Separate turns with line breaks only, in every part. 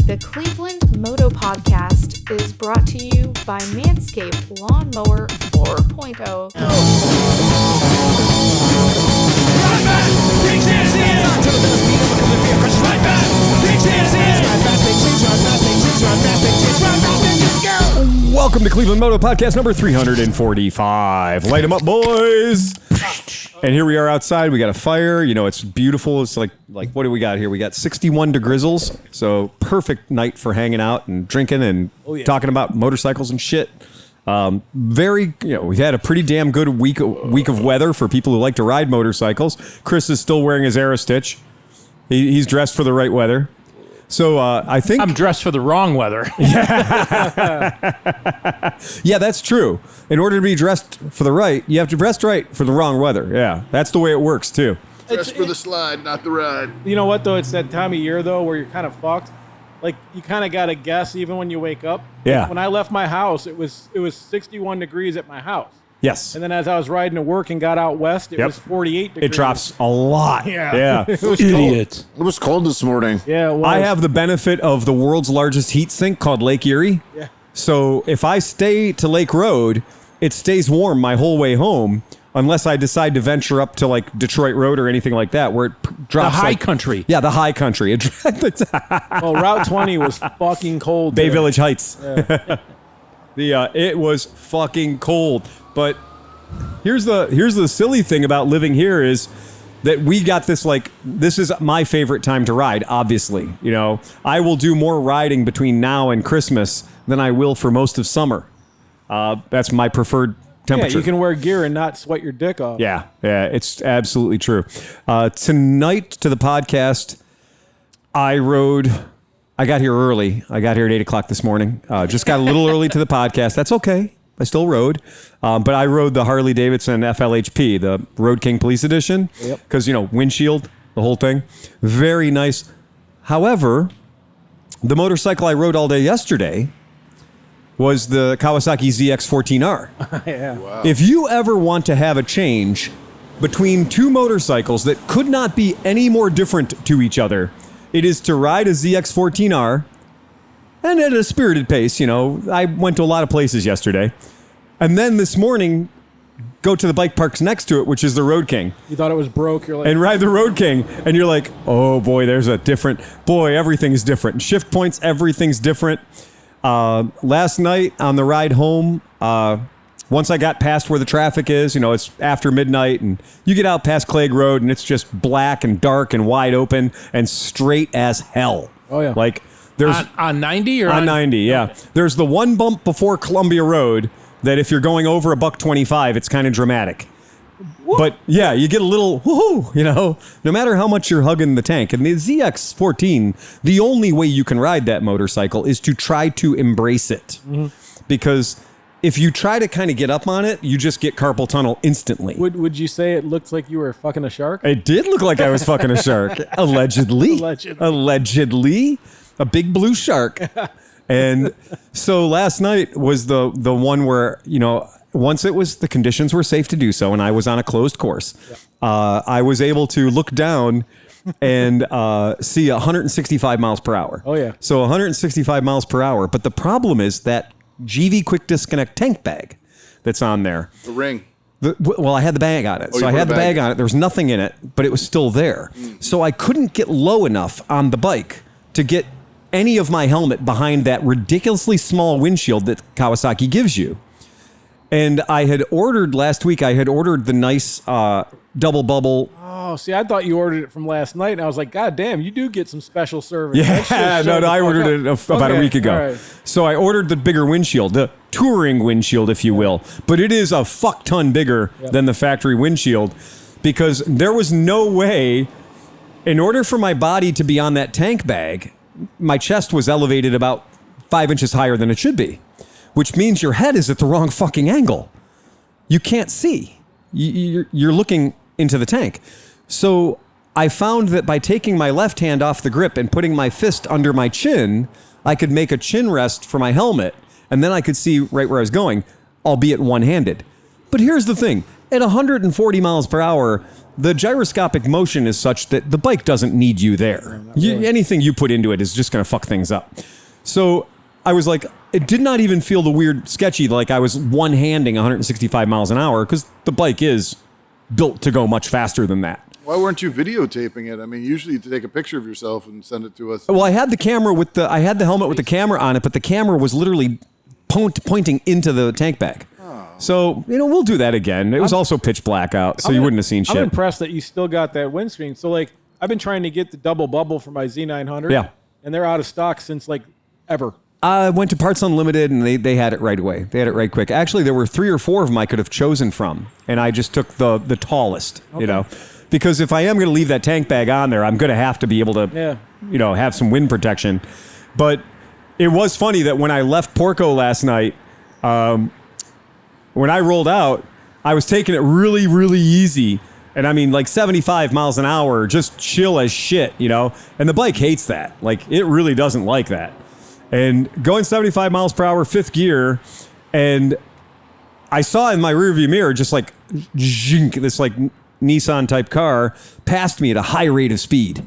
The ClevelandMoto podcast is brought to you by Manscaped Lawnmower 4.0.
Welcome to Cleveland Moto Podcast number 345. Light them up, boys. And here we are outside. We got a fire. You know, it's beautiful. It's like what do we got here? We got 61 degrizzles. So perfect night for hanging out and drinking and talking about motorcycles and shit. We've had a pretty damn good week of weather for people who like to ride motorcycles. Chris is still wearing his Aerostitch. He's dressed for the right weather. So I think
I'm dressed for the wrong weather.
Yeah, that's true. In order to be dressed for the right, you have to dress right for the wrong weather. Yeah, that's the way it works too.
Dress for the slide, not the ride.
You know what though? It's that time of year though where you're kind of fucked. Like you kind of got to guess even when you wake up.
Yeah.
When I left my house, it was 61 degrees at my house.
Yes.
And then as I was riding to work and got out west, it was 48 degrees.
It drops a lot.
Yeah.
It
was
Idiot. It was cold this morning.
Yeah, it was.
I have the benefit of the world's largest heat sink called Lake Erie.
Yeah.
So if I stay to Lake Road, it stays warm my whole way home, unless I decide to venture up to like Detroit Road or anything like that, where it drops.
The high country.
Yeah, the high country.
Well, Route 20 was fucking cold.
Bay
there.
Village Heights.
Yeah.
It was fucking cold. But here's the silly thing about living here is that we got this, this is my favorite time to ride, obviously. You know, I will do more riding between now and Christmas than I will for most of summer. That's my preferred temperature.
Yeah, you can wear gear and not sweat your dick off.
Yeah, it's absolutely true. Tonight to the podcast, I got here early. I got here at 8 o'clock this morning. Just got a little early to the podcast. That's okay. I still rode. But I rode the Harley Davidson FLHP, the Road King Police Edition. Because, windshield, the whole thing. Very nice. However, the motorcycle I rode all day yesterday was the Kawasaki ZX-14R.
Yeah.
Wow.
If you ever want to have a change between two motorcycles that could not be any more different to each other, it is to ride a ZX-14R, and at a spirited pace. I went to a lot of places yesterday, and then this morning go to the bike parks next to it, which is the Road King.
You thought it was broke. You're like,
And ride the Road King, and you're like, oh boy, everything's different. Shift points, everything's different. Last night on the ride home, once I got past where the traffic is, it's after midnight, and you get out past Clegg Road, and it's just black and dark and wide open and straight as hell.
Oh, yeah.
Like there's
on 90 or
on 90, yeah.
Okay.
There's the one bump before Columbia Road that if you're going over a $125, it's kind of dramatic. But yeah, you get a little woohoo, no matter how much you're hugging the tank. And the ZX-14, the only way you can ride that motorcycle is to try to embrace it. Mm-hmm. Because if you try to kind of get up on it, you just get carpal tunnel instantly.
Would you say it looked like you were fucking a shark?
It did look like I was fucking a shark. Allegedly. Allegedly. A big blue shark. And so last night was the one where, once the conditions were safe to do so, and I was on a closed course, I was able to look down and see 165 miles per hour.
Oh, yeah.
So 165 miles per hour. But the problem is that GV Quick Disconnect tank bag that's on there.
The ring.
Well, I had the bag on it.
Oh,
so I had the bag on it. There was nothing in it, but it was still there. So I couldn't get low enough on the bike to get any of my helmet behind that ridiculously small windshield that Kawasaki gives you. And I had ordered last week, the nice double bubble.
Oh, see, I thought you ordered it from last night, and I was like, God damn, you do get some special service.
Yeah, no, I ordered it about a week ago.
Right.
So I ordered the bigger windshield, the touring windshield, if you will. But it is a fuck ton bigger than the factory windshield, because there was no way, in order for my body to be on that tank bag, my chest was elevated about 5 inches higher than it should be, which means your head is at the wrong fucking angle. You can't see. You're looking into the tank. So I found that by taking my left hand off the grip and putting my fist under my chin, I could make a chin rest for my helmet, and then I could see right where I was going, albeit one-handed. But here's the thing. At 140 miles per hour, the gyroscopic motion is such that the bike doesn't need you there. Anything you put into it is just going to fuck things up. So I was like, it did not even feel the weird sketchy, like I was one-handing 165 miles an hour, because the bike is built to go much faster than that.
Why weren't you videotaping it? I mean, usually you take a picture of yourself and send it to us.
Well, I had the camera I had the helmet with the camera on it, but the camera was literally pointing into the tank bag. So, we'll do that again. It was also pitch black out, so you wouldn't have seen shit.
I'm impressed that you still got that windscreen. So, like, I've been trying to get the double bubble for my Z900.
Yeah.
And they're out of stock since, like, ever.
I went to Parts Unlimited, and they had it right away. They had it right quick. Actually, there were 3 or 4 of them I could have chosen from, and I just took the tallest, Because if I am going to leave that tank bag on there, I'm going to have to be able to, have some wind protection. But it was funny that when I left Porco last night, when I rolled out, I was taking it really, really easy. And I mean, like 75 miles an hour, just chill as shit, And the bike hates that. Like, it really doesn't like that. And going 75 miles per hour, 5th gear, and I saw in my rearview mirror just like, this like Nissan type car passed me at a high rate of speed.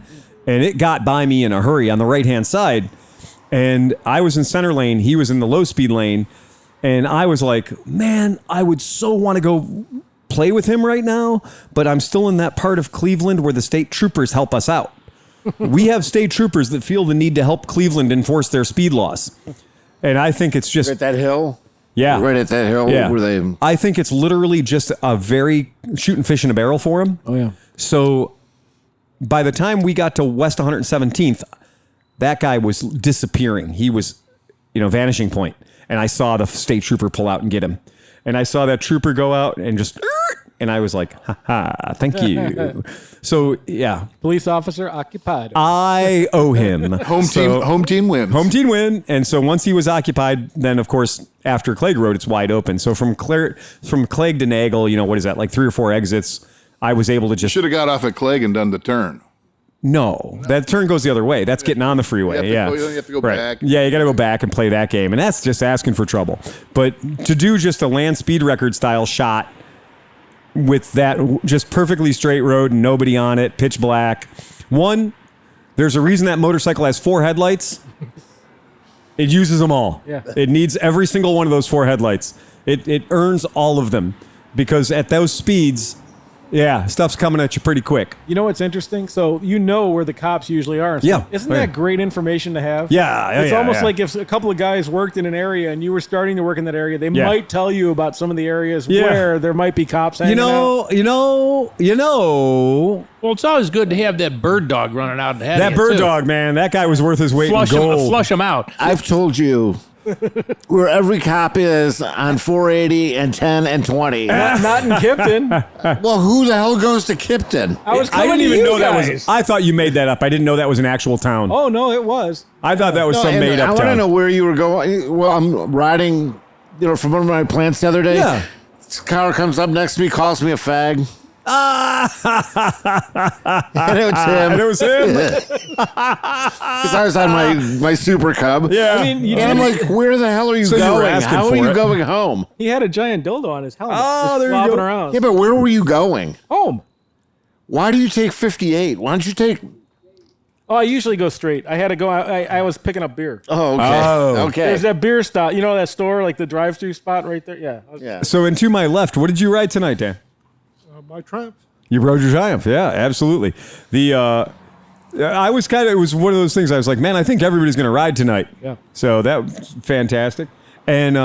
And it got by me in a hurry on the right-hand side. And I was in center lane. He was in the low speed lane. And I was like, man, I would so want to go play with him right now, but I'm still in that part of Cleveland where the state troopers help us out. We have state troopers that feel the need to help Cleveland enforce their speed laws. And I think it's just...
At that hill?
Yeah.
Right at that hill?
Yeah.
Were they...
I think it's literally just a very shooting fish in a barrel for him.
Oh, yeah.
So by the time we got to West 117th, that guy was disappearing. He was, vanishing point. And I saw the state trooper pull out and get him. And I saw that trooper go out and just... And I was like, thank you. So, yeah.
Police officer occupied.
I owe him.
Home team wins.
Home team win. And so once he was occupied, then, of course, after Clegg Road, it's wide open. So from Clegg to Nagel, what is that, like 3 or 4 exits, I was able to just...
Should have got off at Clegg and done the turn.
No, that turn goes the other way. That's getting on the freeway.
You have to go back.
Yeah, you got to go back and play that game. And that's just asking for trouble. But to do just a land speed record style shot with that just perfectly straight road and nobody on it, pitch black. One, there's a reason that motorcycle has 4 headlights. It uses them all.
Yeah.
It needs every single one of those 4 headlights. It earns all of them because at those speeds... Yeah, stuff's coming at you pretty quick.
You know what's interesting? So where the cops usually are. So
Yeah.
Isn't that great information to have?
Yeah.
It's almost like if a couple of guys worked in an area and you were starting to work in that area, they might tell you about some of the areas where there might be cops hanging out.
Well, it's always good to have that bird dog running out ahead
That
of you,
bird
too.
dog, man, that guy was worth his weight in
Flush
gold.
him out.
I've told you where every cop is on 480 and 10 and 20.
Not in Kipton.
Well, who the hell goes to Kipton?
I was
I
coming
didn't
to
even
you
know that
guys.
was. I thought you made that up. I didn't know that was an actual town.
Oh, no, it was.
I thought that was some
And
made
I
up
want to
town.
know where you were going. Well, I'm riding, from one of my plants the other day.
Yeah.
This car comes up next to me, calls me a fag. And it was him.
And it was him.
Because I was on my Super Cub.
Yeah.
I mean,
And I'm like, where the hell are you
So you were
going?
asking
How are
for
you
it.
going home?
he had a giant dildo on his helmet.
Oh,
just
there you
flopping
go.
around.
Yeah, but where were you going?
Home.
Why do you take 58? Why don't you take...
Oh, I usually go straight. I had to go out. I was picking up beer.
Oh, okay.
Oh.
Okay.
There's that beer stop. You know that store, like the drive-through spot right there? Yeah.
Yeah.
So, and to my left, what did you ride tonight, Dan?
My Triumph.
You rode your Triumph. Yeah, absolutely. I was it was one of those things I was like, man, I think everybody's going to ride tonight.
Yeah.
So that was fantastic. And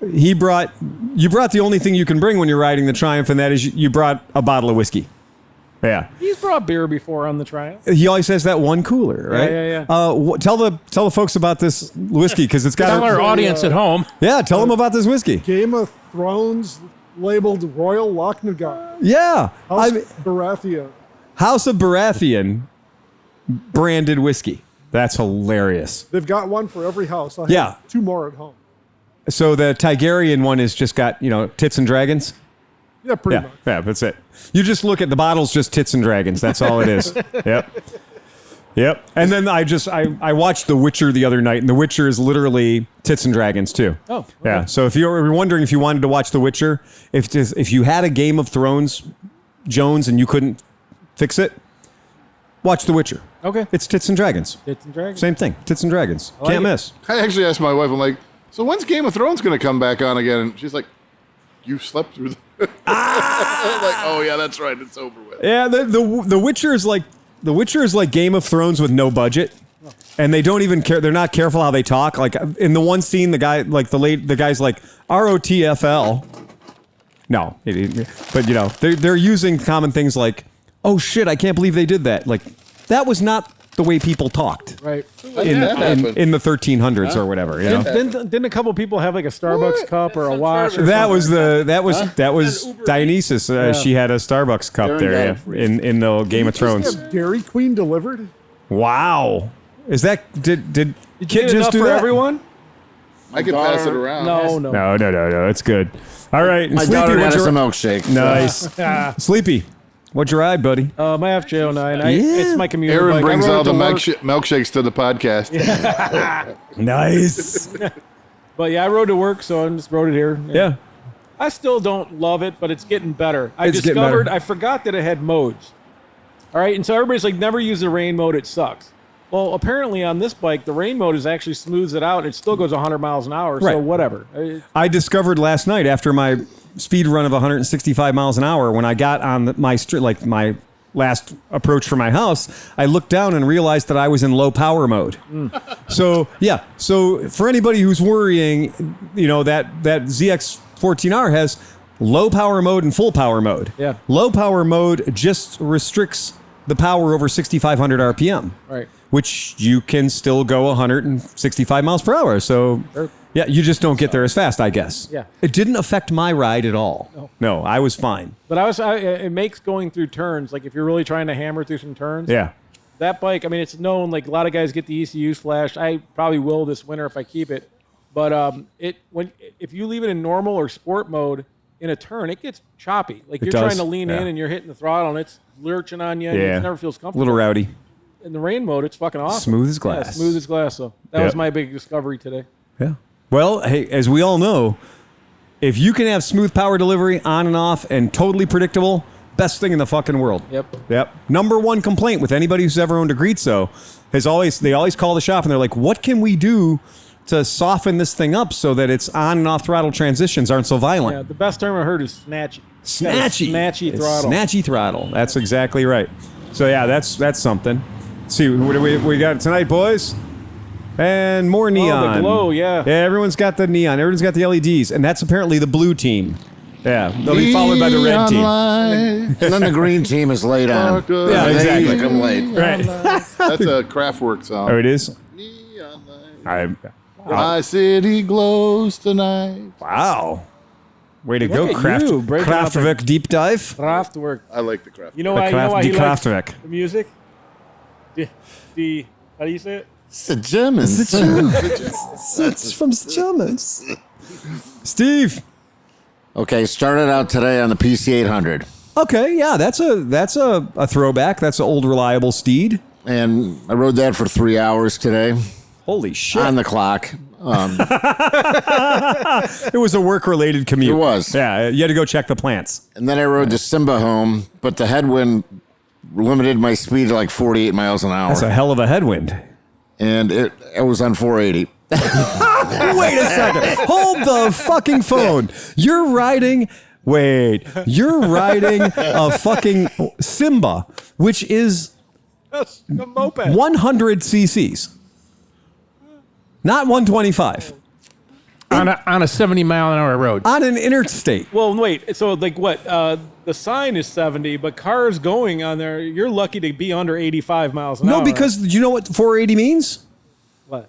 you brought the only thing you can bring when you're riding the Triumph, and that is you brought a bottle of whiskey. Yeah.
He's brought beer before on the Triumph.
He always has that one cooler, right?
Yeah.
Tell the folks about this whiskey because it's got
Tell our audience at home.
Yeah, tell them about this whiskey.
Game of Thrones labeled Royal Lochnagar.
Yeah.
House Baratheon.
House of Baratheon branded whiskey. That's hilarious.
They've got one for every house. I have
Yeah.
2 more at home.
So the Tigerian one has just got, tits and dragons.
Yeah, pretty much.
Yeah, that's it. You just look at the bottles, just tits and dragons. That's all it is. Yep. And then I watched The Witcher the other night, and The Witcher is literally tits and dragons too.
Oh, okay.
Yeah. So if you were wondering if you wanted to watch The Witcher, if you had a Game of Thrones Jones and you couldn't fix it, watch The Witcher.
Okay.
It's tits and dragons.
Tits and dragons.
Same thing. Tits and dragons.
like
Can't
it.
miss.
I actually asked my wife, I'm like, so when's Game of Thrones going to come back on again? And she's like, you slept through the... I'm like, oh yeah, that's right. It's over with.
Yeah, the Witcher is like Game of Thrones with no budget. And they don't even care. They're not careful how they talk. Like in the one scene, the guy's like ROTFL. No, but you know, they're using common things like, oh shit, I can't believe they did that. Like that was not the way people talked.
Right.
In the 1300s or whatever. You know?
Didn't a couple people have like a Starbucks cup or a watch? Or
That
something?
was Dionysus. She had a Starbucks cup there in the Game of Thrones.
Dairy Queen delivered.
Wow. Is that did
Did
Kit
you get
just
enough
do
for
that?
everyone?
I could pass it around.
No.
It's good. All right, and
My
Sleepy,
daughter got
what's
us a
your
milkshake.
nice? Sleepy, what'd you ride, buddy?
My FJ09. It's my commuter
Aaron
bike.
brings
I rode
all
it
the
to work.
milkshakes to the podcast.
Nice.
But yeah, I rode to work, so I just rode it here.
Yeah.
I still don't love it, but it's getting better. I
It's getting
discovered
better.
I forgot that it had modes. All right, and so everybody's like, never use the rain mode, it sucks. Well, apparently on this bike, the rain mode is actually smooths it out. It still goes 100 miles an hour,
Right.
so whatever.
I discovered last night after my speed run of 165 miles an hour when I got on my last approach for my house, I looked down and realized that I was in low power mode. So for anybody who's worrying, you know, that ZX14R has low power mode and full power mode.
Yeah.
Low power mode just restricts the power over 6,500 RPM.
Right.
Which you can still go 165 miles per hour. So,
Sure.
yeah, you just don't get there as fast, I guess.
Yeah.
It didn't affect my ride at all. No, I was fine.
But it makes going through turns, like if you're really trying to hammer through some turns.
Yeah.
That bike, I mean, it's known, like a lot of guys get the ECUs flashed. I probably will this winter if I keep it. But if you leave it in normal or sport mode in a turn, it gets choppy. Like
It
you're
does,
trying to lean
yeah.
in and you're hitting the throttle and it's lurching on you and
Yeah.
it never feels
A
comfortable.
little rowdy.
In the rain mode, it's fucking awesome.
Smooth as
Yeah,
glass.
smooth as glass. So that
Yep.
was my big discovery today.
Yeah. Well, hey, as we all know, if you can have smooth power delivery on and off and totally predictable, best thing in the fucking world.
Yep.
Number one complaint with anybody who's ever owned a Grezzo they always call the shop and they're like, what can we do to soften this thing up so that its on and off throttle transitions aren't so violent?
Yeah, the best term I heard is snatchy.
Snatchy.
Snatchy
It's
throttle.
Snatchy throttle. That's exactly right. So yeah, that's something. Let's see, what do we got tonight, boys? And more neon.
Oh, the glow, yeah.
Yeah, everyone's got the neon. Everyone's got the LEDs, and that's apparently the blue team. Yeah, they'll be followed by the red team.
And then the green team is laid on.
Yeah,
They
exactly.
usually come late.
Right.
That's a Kraftwerk song.
Oh, it is.
Neon light.
I,
My city glows tonight.
wow. Way to
Look
go,
at you, breaking out the-
Kraftwerk deep dive.
Kraftwerk.
I like the Kraftwerk.
You know why? You know why
Die
he likes
Kraftwerk.
the music? The how do you say it?
It's the Germans.
It's from Germans. Steve.
Okay, started out today on the PC800.
Okay, yeah, that's a throwback. That's an old reliable steed.
And I rode that for 3 hours today
Holy shit.
on the clock.
It was a work-related commute.
It was.
Yeah, you had to go check the plants.
And then I rode to Simba home, but the headwind limited my speed to like 48 miles an hour.
That's a hell of a headwind.
And it was on 480.
Wait a second. Hold the fucking phone. You're riding a fucking Simba, which is
A moped.
100 cc's. Not 125.
On a 70 mile an hour road.
On an interstate.
Well, wait. So, like, what? The sign is 70, but cars going on there, you're lucky to be under 85 miles an hour.
No, because do you know what 480 means?
What?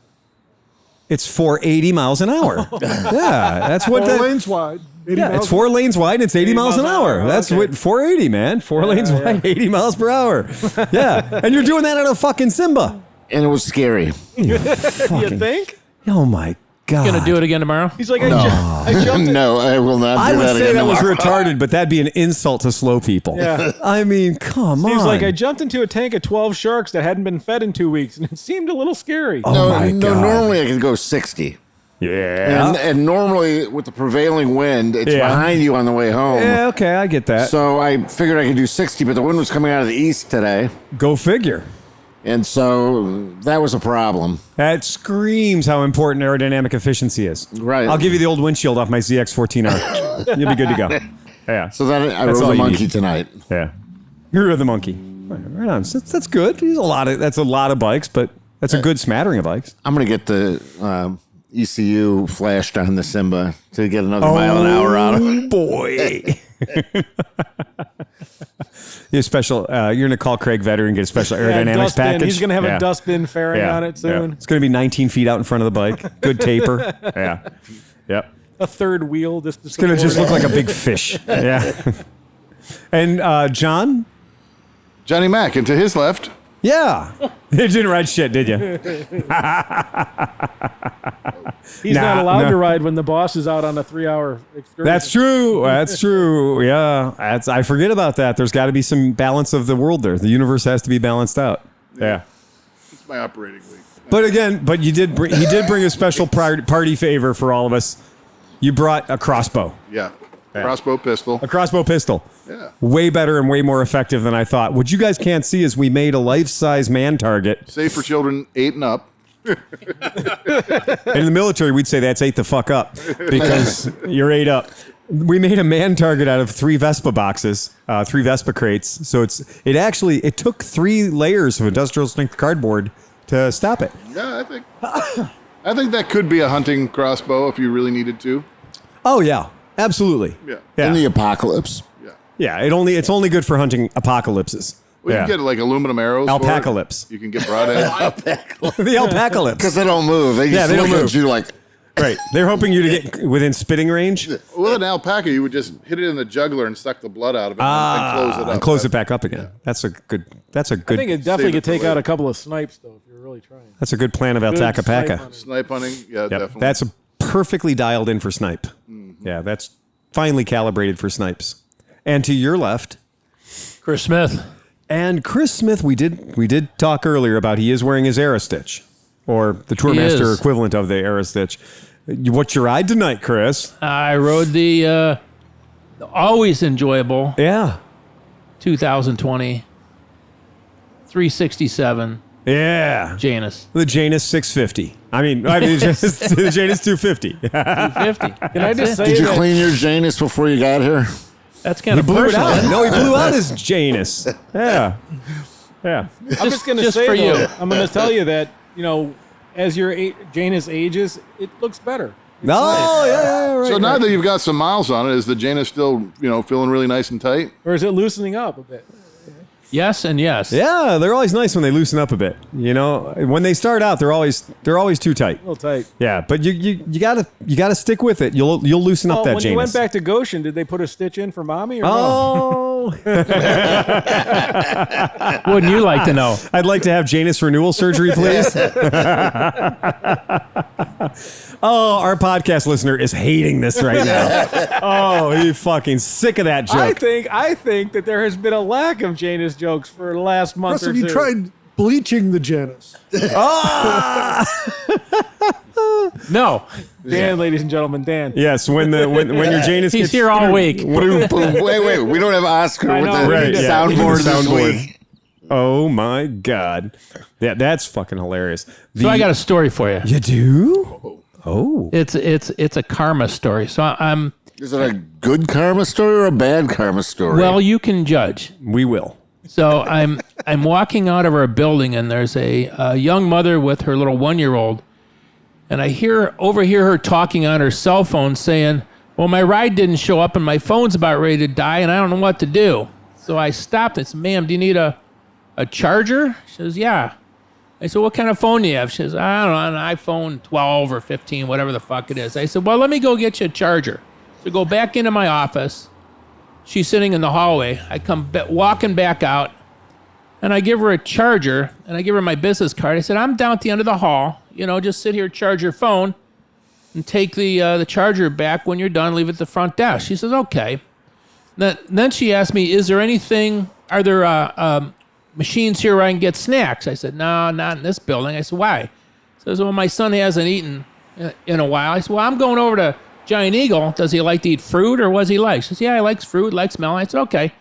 It's 480 miles an hour. Yeah, that's what
4
that.
lanes wide. 80
Yeah,
miles
it's 4 lanes wide and it's 80 miles an hour. That's
Okay.
what 480, man. 4 lanes wide, 80 miles per hour. Yeah, and you're doing that on a fucking Simba.
And it was scary.
You think?
Oh my God.
Gonna do it again tomorrow?
He's like, I jumped.
No, I will not do
I would
that
say
again
that was
tomorrow.
retarded, but that'd be an insult to slow people.
Yeah.
I mean, come
He's
on.
like, I jumped into a tank of 12 sharks that hadn't been fed in 2 weeks, and it seemed a little scary.
Oh my
No,
God.
normally I could go 60.
Yeah.
And normally with the prevailing wind, it's
Yeah.
behind you on the way home.
Yeah, okay, I get that.
So I figured I could do 60, but the wind was coming out of the east today.
Go figure.
And so that was a problem.
That screams how important aerodynamic efficiency is.
Right.
I'll give you the old windshield off my ZX14R. You'll be good to go. Yeah.
So then I
That's
rode
all
the
you
monkey
need.
tonight.
Yeah. You're the monkey. Right on. That's good. That's a lot of bikes, but that's a good smattering of bikes.
I'm going to get the ECU flashed on the Simba to get another mile an hour out of it.
Oh, boy. You're special. You're going to call Craig Vetter and get a special aerodynamics
dustbin.
package.
He's going to have a dustbin fairing on it soon.
It's going to be 19 feet out in front of the bike. Good taper. Yeah. Yep.
A third wheel.
It's going to just look like a big fish. Yeah. And John?
Johnny Mac, and to his left.
Yeah. You didn't ride shit, did you?
He's not allowed to ride when the boss is out on a 3-hour excursion.
That's true. That's true. Yeah. I forget about that. There's got to be some balance of the world there. The universe has to be balanced out. Yeah.
It's my operating week.
But again, he did bring a special party favor for all of us. You brought a crossbow.
Yeah. Crossbow pistol.
A crossbow pistol.
Yeah.
Way better and way more effective than I thought. What you guys can't see is we made a life-size man target.
Safe for children 8 and up.
In the military, we'd say that's 8 the fuck up because you're 8 up. We made a man target out of 3 Vespa boxes, 3 Vespa crates. So it took 3 layers of industrial strength cardboard to stop it.
Yeah, I think that could be a hunting crossbow if you really needed to.
Oh yeah, absolutely.
Yeah.
In the apocalypse.
Yeah, it's only good for hunting apocalypses.
Well, you can get like aluminum arrows.
Alpacalypse.
You can get broadhead.
The alpacalypse.
Because they don't move. They just
they
look
don't
at
move.
you like,
Right. They're hoping you to get within spitting range.
With an alpaca, you would just hit it in the jugular and suck the blood out of it and close it up.
And close it back up again. That's a good.
I think it definitely could take out a couple of snipes, though, if you're really trying.
That's a good plan of
Good
alpaca
snipe
paca.
hunting.
Snipe hunting, yeah,
Yep.
definitely.
That's perfectly dialed in for snipe. Yeah, that's finely calibrated for snipes. And to your left,
Chris Smith.
and Chris Smith, we did talk earlier about he is wearing his Aerostitch, or the Tourmaster
is.
equivalent of the Aerostitch. What's your ride tonight, Chris?
I rode the always enjoyable
Yeah.
2020 367
Yeah.
Janus.
The Janus 650. I mean just the Janus 250.
250.
Can I just say
did you
that
clean your Janus before you got here?
That's kind
He
of
blew it
personal.
out. No, he blew out his Janus. Yeah. Yeah.
I'm just going to
just
say,
for
though,
you.
I'm going to tell you that, as your Janus ages, it looks better.
No, yeah, right.
so now that you've got some miles on it, is the Janus still, feeling really nice and tight?
Or is it loosening up a bit?
Yes and yes.
Yeah, they're always nice when they loosen up a bit. When they start out, they're always too tight.
A little tight.
Yeah, but you gotta stick with it. You'll loosen up that
when
Janus.
you went back to Goshen, did they put a stitch in for mommy or no?
Oh,
Wouldn't you like to know?
I'd like to have Janus renewal surgery, please. Oh, our podcast listener is hating this right now. Oh, he's fucking sick of that joke.
I think that there has been a lack of Janus jokes for the last month
Plus,
or
have you
two.
tried bleaching the Janus?
No.
Dan, ladies and gentlemen, Dan.
Yes, when your Janus
He's
gets
here all week.
Wait, we don't have Oscar
I
with
know,
the
right, yeah.
soundboard this
Soundboard.
week.
Oh my God, that's fucking hilarious.
So I got a story for you.
You do? Oh,
It's a karma story. So I'm
Is it a good karma story or a bad karma story?
well, you can judge.
we will.
So I'm walking out of our building, and there's a young mother with her little 1-year-old, and I overhear her talking on her cell phone, saying, "Well, my ride didn't show up, and my phone's about ready to die, and I don't know what to do." So I stopped. I said, "Ma'am, do you need a charger?" She says, "Yeah." I said, "What kind of phone do you have?" She says, "I don't know, an iPhone 12 or 15, whatever the fuck it is." I said, "Well, let me go get you a charger." So go back into my office. She's sitting in the hallway. I come walking back out, and I give her a charger, and I give her my business card. I said, "I'm down at the end of the hall. Just sit here, charge your phone, and take the charger back when you're done. Leave it at the front desk." She says, "Okay." Then she asked me, are there machines here where I can get snacks? I said, "No, not in this building." I said, "Why?" She says, "Well, my son hasn't eaten in a while. I said, well, I'm going over to Giant Eagle. Does he like to eat fruit or what does he like? She says, yeah, he likes fruit, likes melon. I said, okay.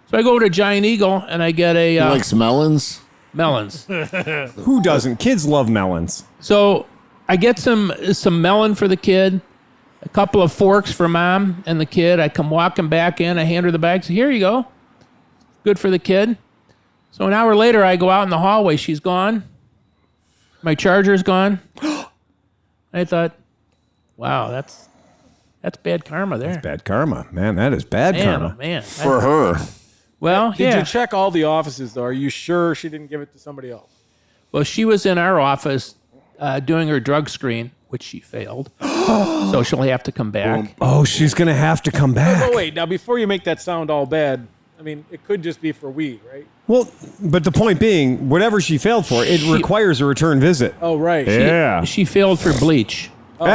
So I go over to Giant Eagle and I get a...
He likes melons?
Melons.
Who doesn't? Kids love melons.
So I get some melon for the kid, a couple of forks for mom and the kid. I come walking back in. I hand her the bag. So here you go. Good for the kid. So an hour later, I go out in the hallway. She's gone. My charger's gone. I thought, wow, that's bad karma there.
That's bad karma. Man, that is bad karma.
Man.
For her.
Well,
Did you check all the offices, though? Are you sure she didn't give it to somebody else?
Well, she was in our office doing her drug screen, which she failed. So she'll have to come back.
Oh, she's going to have to come back.
Oh, wait. Now, before you make that sound all bad, I mean, it could just be for weed, right?
Well, but the point being, whatever she failed for, it requires a return visit.
Oh, right.
Yeah.
She failed for bleach. But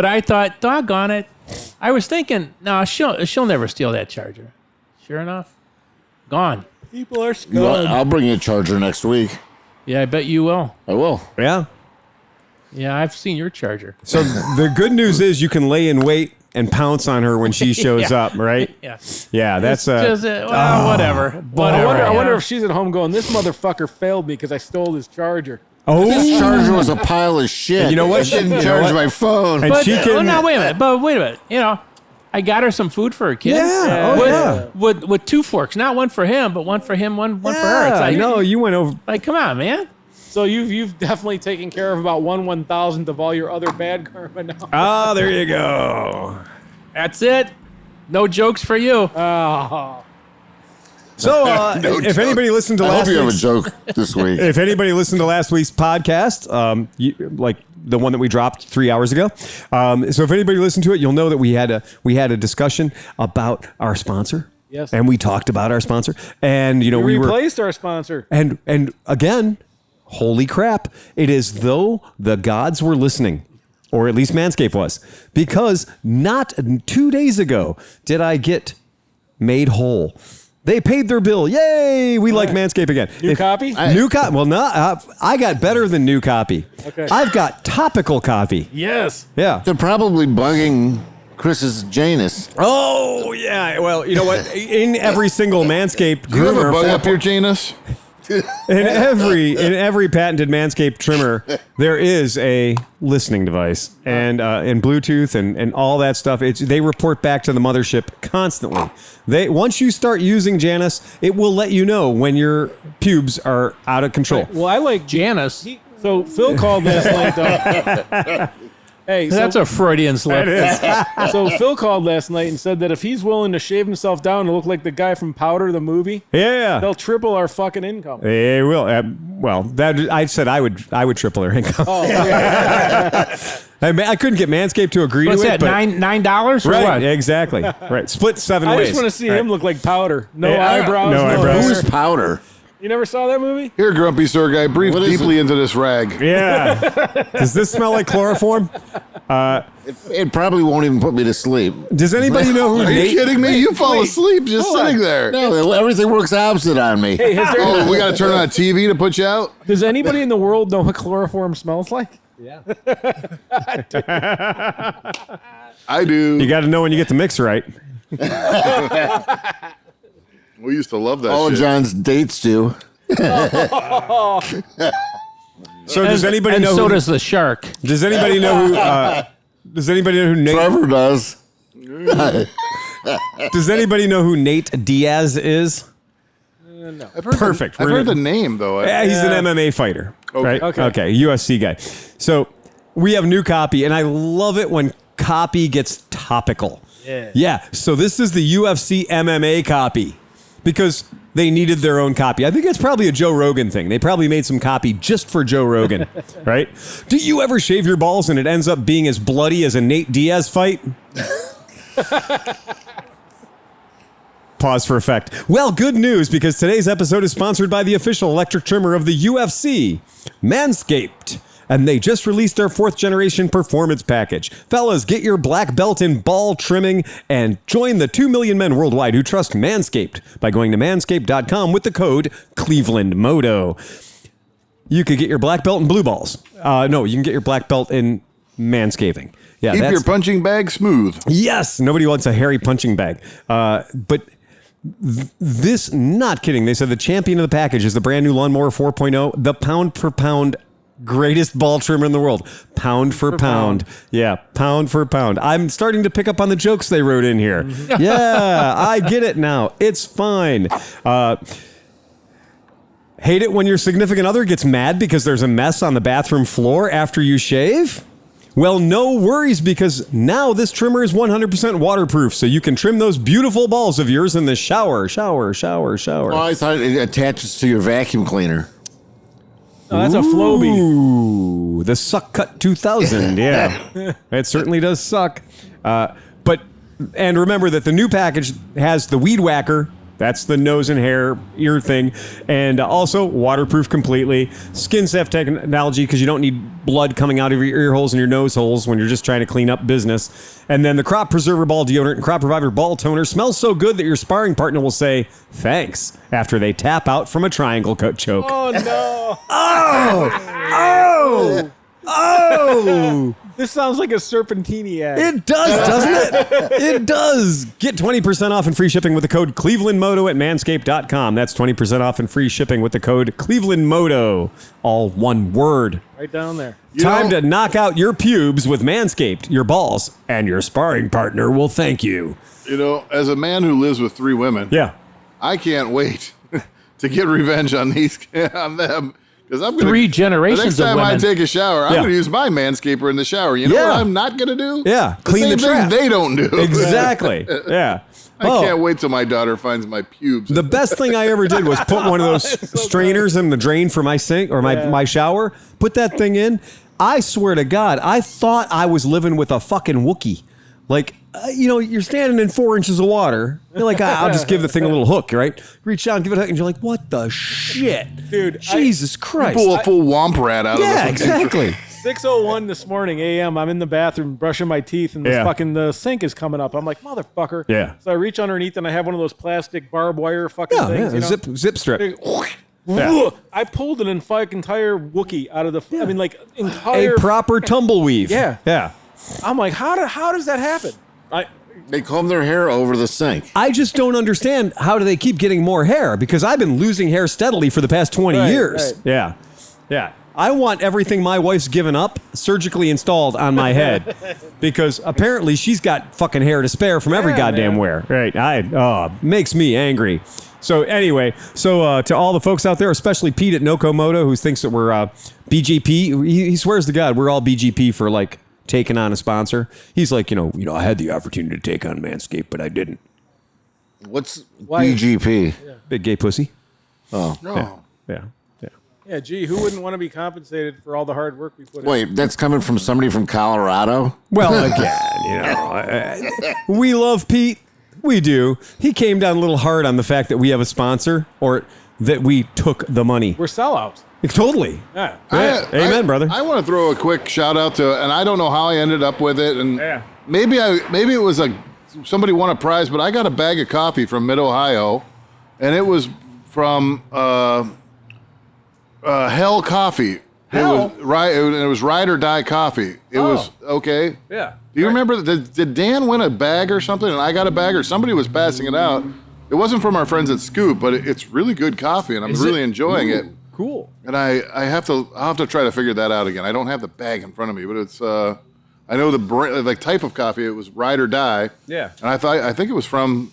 I thought, doggone it. I was thinking, no, she'll never steal that charger. Sure enough, gone.
People are
You know, I'll bring you a charger next week.
Yeah, I bet you will.
I will.
Yeah.
Yeah, I've seen your charger.
So the good news is you can lay in wait and pounce on her when she shows
Yeah.
up, right?
Yeah.
Yeah, that's
Just, well, whatever.
But I
Whatever.
wonder if she's at home going, this motherfucker failed me because I stole his charger.
This
oh,
charger was a pile of shit.
you know what?
It didn't
You know
charge
what?
my phone.
And
But,
she can.
no, wait a minute. But wait a minute. You know, I got her some food for her kid.
Yeah. Oh, yeah.
With two forks, not one for him, but one for him, one for her. It's
Yeah,
like,
no, you went over.
like, come on, man.
So you've definitely taken care of about 1/1000th of all your other bad karma now.
Oh, there you go.
That's it. No jokes for you.
Oh.
So,
No
if
joke.
anybody listened to
I hope
last
you have a
week's,
joke this week.
if anybody listened to last week's podcast, like the one that we dropped 3 hours ago, so if anybody listened to it, you'll know that we had a discussion about our sponsor.
Yes.
And we talked about our sponsor, and
We
were
replaced our sponsor.
and again, holy crap! It is though the gods were listening. Or at least Manscaped was. Because not 2 days ago did I get made whole. They paid their bill. Yay! We like Manscaped again.
New copy?
New copy. Well, no, I got better than new copy.
Okay.
I've got topical copy.
Yes.
Yeah.
They're probably bugging Chris's Janus.
Oh, yeah. Well, you know what? In every single Manscaped
Do you have a
groomer,
bug up your Janus?
in every patented Manscaped trimmer, there is a listening device and Bluetooth and all that stuff. They report back to the mothership constantly. Once you start using Janus, it will let you know when your pubes are out of control.
Well, I like
Janice.
So Phil called last night, though. Hey, so,
That's a Freudian slip.
so Phil called last night and said that if he's willing to shave himself down to look like the guy from Powder, the movie,
Yeah.
they'll triple our fucking income.
They will. Well, that I said I would triple their income.
Oh, yeah.
I couldn't get Manscaped to agree
What's
to
that,
it. But,
$9 or
right,
what?
exactly. Right. Split 7
I
ways.
just want to see
Right.
him look like Powder. No
Yeah,
eyebrows.
no eyebrows.
hair.
Who's Powder?
You never saw that movie?
Here, grumpy store guy, breathe
What is
deeply into this rag.
Yeah. Does this smell like chloroform?
It probably won't even put me to sleep.
Does anybody know who
Are you
Nate?
kidding me? You fall asleep just
hold on.
sitting there.
No, everything works opposite on me.
Hey, has there,
Oh, we got to turn on a TV to put you out?
does anybody in the world know what chloroform smells like?
I do.
You got to know when you get the mix right.
We used to love that
All of
shit.
John's dates do.
So does anybody
And
know?
so
who,
does the shark.
does anybody know who? Does anybody know who Nate?
Trevor does.
Does anybody know who Nate Diaz is?
I've heard
Perfect.
I've
We're
heard the
gonna-
name, though.
Yeah, he's an MMA fighter, right?
Okay.
UFC guy. So we have new copy, and I love it when copy gets topical. Yeah. So this is the UFC MMA copy because they needed their own copy. I think it's probably a Joe Rogan thing. They probably made some copy just for Joe Rogan, right? Do you ever shave your balls and it ends up being as bloody as a Nate Diaz fight? Pause for effect. Well, good news because today's episode is sponsored by the official electric trimmer of the UFC, Manscaped. And they just released their 4th generation performance package. Fellas, get your black belt in ball trimming and join the 2 million men worldwide who trust Manscaped by going to manscaped.com with the code ClevelandMoto. you could get your black belt in blue balls. No, you can get your black belt in manscaping. Yeah,
Keep your punching bag smooth.
Yes, nobody wants a hairy punching bag. But this, not kidding. They said the champion of the package is the brand new Lawnmower 4.0, the pound for pound greatest ball trimmer in the world. Pound for pound. Yeah, pound for pound. I'm starting to pick up on the jokes they wrote in here. Yeah, I get it now. It's fine. Hate it when your significant other gets mad because there's a mess on the bathroom floor after you shave? Well, no worries, because now this trimmer is 100% waterproof, so you can trim those beautiful balls of yours in the shower.
Oh, I thought it attaches to your vacuum cleaner.
Oh, that's a Flowbee.
Ooh, the Suck Cut 2000. Yeah, it certainly does suck. And remember that the new package has the Weed Whacker. That's the nose and hair ear thing. And also waterproof completely. Skin safe technology, because you don't need blood coming out of your ear holes and your nose holes when you're just trying to clean up business. And then the Crop Preserver Ball Deodorant and Crop Reviver Ball Toner smells so good that your sparring partner will say thanks after they tap out from a triangle cut choke.
Oh, no.
Oh!
This sounds like a Serpentini ad.
It does, doesn't it? It does. Get 20% off and free shipping with the code ClevelandMoto at manscaped.com. That's 20% off and free shipping with the code ClevelandMoto. All one word.
Right down there.
Time to knock out your pubes with Manscaped, your balls, and your sparring partner will thank you.
You know, as a man who lives with 3 women,
Yeah.
I can't wait to get revenge on them. Because I'm gonna,
3 generations
the next
of
time
women.
I take a shower, I'm
Yeah.
going to use my manscaper in the shower. You know
Yeah.
what I'm not going to do?
Yeah,
The
clean
same
the
thing
trap.
they don't do.
Exactly. Yeah.
I can't wait till my daughter finds my pubes.
The best thing I ever did was put one of those strainers in the drain for my sink or my shower. Put that thing in. I swear to God, I thought I was living with a fucking Wookiee. Like, you're standing in 4 inches of water. You're like, I'll just give the thing a little hook, right? Reach out and give it a hook, and you're like, what the shit?
Dude,
Jesus Christ.
Pull a full womp rat out of
Yeah,
the
exactly.
6:01 this morning a.m. I'm in the bathroom brushing my teeth, and the sink is coming up. I'm like, motherfucker.
Yeah.
So I reach underneath, and I have one of those plastic barbed wire fucking
Yeah,
things.
yeah, zip strip.
Big-
Yeah.
I pulled an entire Wookiee out of the. I mean, like entire.
A proper tumbleweave.
Yeah.
Yeah.
I'm like, how does that happen?
They comb their hair over the sink.
I just don't understand how do they keep getting more hair, because I've been losing hair steadily for the past 20 years.
Right.
Yeah. Yeah. I want everything my wife's given up surgically installed on my head, because apparently she's got fucking hair to spare from every goddamn
man.
where. Right. Makes me angry. So anyway, to all the folks out there, especially Pete at Moto, who thinks that we're BGP, he swears to God we're all BGP for like taking on a sponsor. He's like, I had the opportunity to take on Manscaped, but I didn't.
What's
Why-
BGP?
Big gay pussy.
Oh.
No.
Yeah.
Yeah, gee, who wouldn't want to be compensated for all the hard work we put in?
Wait, that's coming from somebody from Colorado?
Well, again, we love Pete. We do. He came down a little hard on the fact that we have a sponsor, or that we took the money.
We're sellouts.
Totally.
Yeah.
Amen, brother.
I want to throw a quick shout out to, and I don't know how I ended up with it, and
Yeah.
maybe it was somebody won a prize, but I got a bag of coffee from Mid Ohio, and it was from Hell Coffee.
Hell?
It was Ride or Die Coffee. It was okay.
Yeah.
Do you remember? Did Dan win a bag or something? And I got a bag, or somebody was passing it out. It wasn't from our friends at Scoop, but it's really good coffee, and I'm really enjoying it.
Cool.
And I'll have to try to figure that out again. I don't have the bag in front of me, but it's I know the type of coffee. It was Ride or Die.
Yeah.
And I think it was from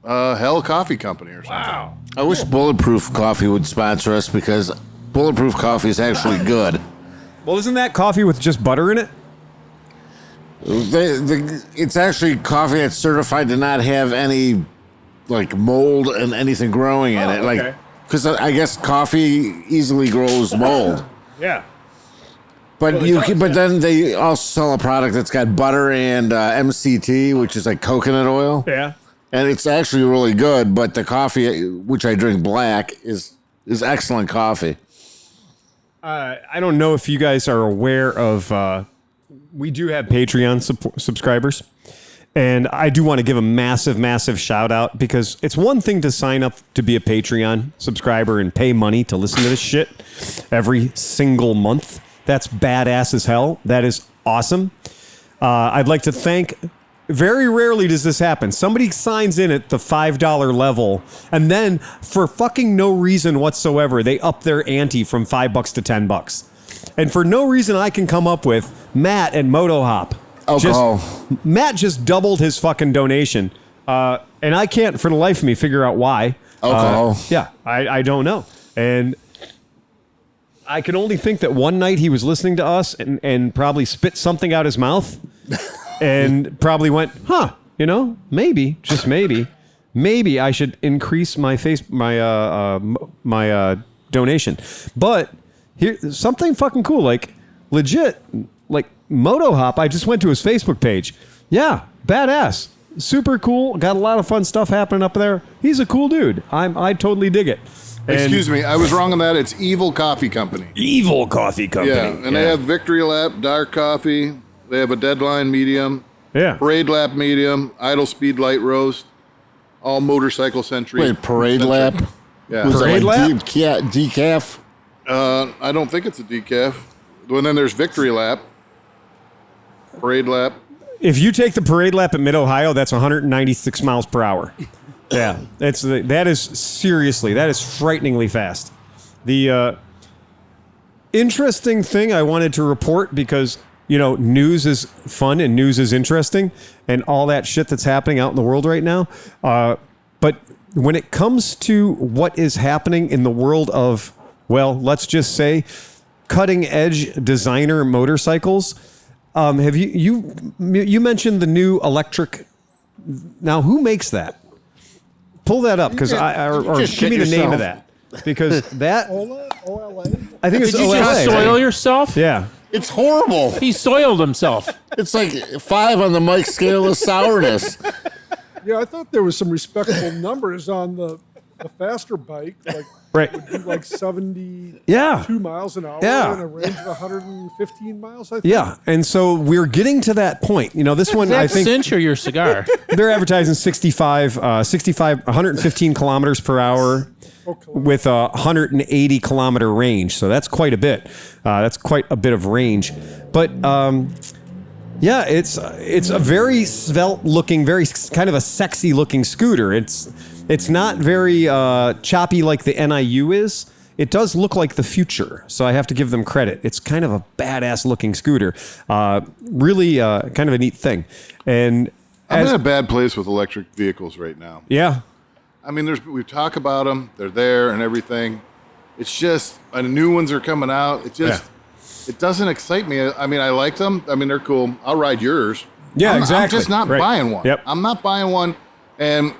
Hell Coffee Company or something.
Wow.
I wish Bulletproof Coffee would sponsor us, because Bulletproof Coffee is actually good.
Well, isn't that coffee with just butter in it?
It's actually coffee that's certified to not have any like mold and anything growing in it. Like, because I guess coffee easily grows mold.
Yeah.
But but then they also sell a product that's got butter and MCT, which is like coconut oil.
Yeah.
And it's actually really good. But the coffee, which I drink black, is excellent coffee.
I don't know if you guys are aware of, we do have Patreon subscribers. And I do want to give a massive, massive shout out because it's one thing to sign up to be a Patreon subscriber and pay money to listen to this shit every single month. That's badass as hell. That is awesome. I'd like to thank... Very rarely does this happen. Somebody signs in at the $5 level, and then for fucking no reason whatsoever, they up their ante from $5 to $10. And for no reason I can come up with, Matt at Moto Hop. Matt just doubled his fucking donation. And I can't, for the life of me, figure out why. I don't know. And I can only think that one night he was listening to us and probably spit something out his mouth. And probably went, maybe, just maybe I should increase my donation. But here's something fucking cool, like legit, like Moto Hop. I just went to his Facebook page. Yeah, badass, super cool. Got a lot of fun stuff happening up there. He's a cool dude. I totally dig it.
Excuse me, I was wrong on that. It's Evil Coffee Company.
Evil Coffee Company.
Yeah, and they have Victory Lap, Dark Coffee. They have a Deadline medium, Parade Lap medium, Idle Speed Light Roast, all motorcycle century.
Wait, Parade Lap?
Yeah.
Was
Parade
it like
Lap?
Decaf?
I don't think it's a decaf. Well, then there's Victory Lap, Parade Lap.
If you take the Parade Lap at Mid-Ohio, that's 196 miles per hour. Yeah, that is frighteningly fast. The interesting thing I wanted to report because... news is fun and news is interesting and all that shit that's happening out in the world right now. But when it comes to what is happening in the world of, well, let's just say cutting edge designer motorcycles, have you mentioned the new electric? Now, who makes that? Pull that up because or give me the name of that because that
OLA?
I think it's
Did you
OLA.
just soil yourself?
Yeah.
It's horrible.
He soiled himself.
It's like 5 on the Mike scale of sourness.
Yeah, I thought there was some respectable numbers on the faster bike, like
Right.
would be like 72
Yeah.
miles an hour
Yeah.
and a range of 115 miles, I think.
Yeah, and so we're getting to that point. This one, I
That
think
cinch or your cigar?
they're advertising 115 kilometers per hour with a 180 kilometer range. So that's quite a bit. That's quite a bit of range. But yeah, it's a very svelte looking, very kind of a sexy looking scooter. It's not very choppy like the NIU is. It does look like the future, so I have to give them credit. It's kind of a badass looking scooter. Really kind of a neat thing. And
I'm in a bad place with electric vehicles right now.
yeah,
I mean, we talk about them, they're there and everything. It's just, new ones are coming out. It doesn't excite me. I mean, I like them. I mean, they're cool. I'll ride yours.
Yeah, exactly.
I'm just not buying one.
Yep.
I'm not buying one, and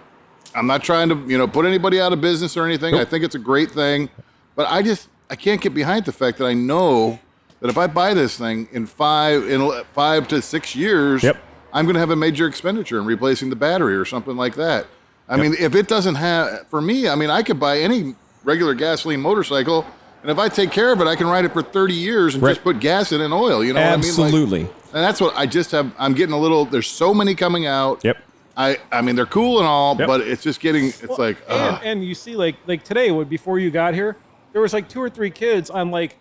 I'm not trying to, put anybody out of business or anything.
Nope.
I think it's a great thing, but I can't get behind the fact that I know that if I buy this thing in 5 to 6 years, I'm going to have a major expenditure in replacing the battery or something like that. I mean, if it doesn't have, for me, I mean, I could buy any regular gasoline motorcycle, and if I take care of it, I can ride it for 30 years and just put gas in and oil. You know
absolutely.
what I mean? And that's what I just have. I'm getting a little. There's so many coming out.
Yep.
I mean, they're cool and all, but it's just getting. It's like.
And you see, like today, before you got here, there was like 2 or 3 kids on like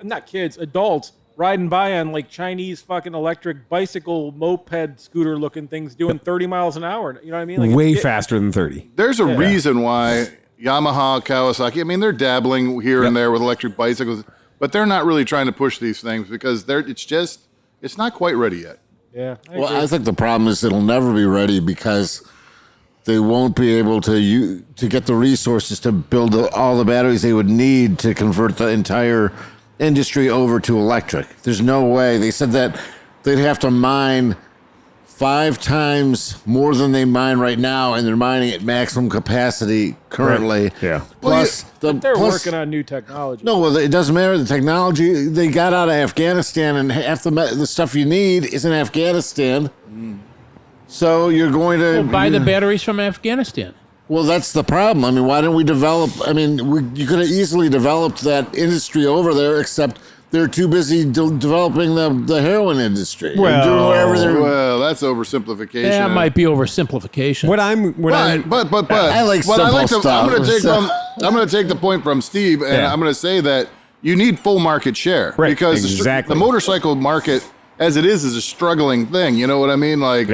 not kids, adults riding by on like Chinese fucking electric bicycle, moped, scooter looking things doing 30 miles an hour. You know what I mean? Like
way faster than 30.
There's a reason why Yamaha, Kawasaki. I mean, they're dabbling here and there with electric bicycles, but they're not really trying to push these things because it's not quite ready yet.
Yeah.
I think the problem is it'll never be ready because they won't be able to get the resources to build all the batteries they would need to convert the entire industry over to electric. There's no way. They said that they'd have to mine 5 times more than they mine right now, and they're mining at maximum capacity currently.
Right. Yeah.
Plus,
they're working on new technology.
No, well, it doesn't matter. The technology they got out of Afghanistan, and half the stuff you need is in Afghanistan. So you're going to
Buy the batteries from Afghanistan.
Well, that's the problem. I mean, why don't we develop? I mean, you could have easily developed that industry over there, except They're too busy developing the heroin industry.
Well,
and doing whatever they're.
Well, that's oversimplification.
Yeah, it might be oversimplification.
But
I like simple stuff.
I'm going to take the point from Steve, and I'm going to say that you need full market share,
right,
because
exactly.
the motorcycle market, as it is a struggling thing. You know what I mean? Like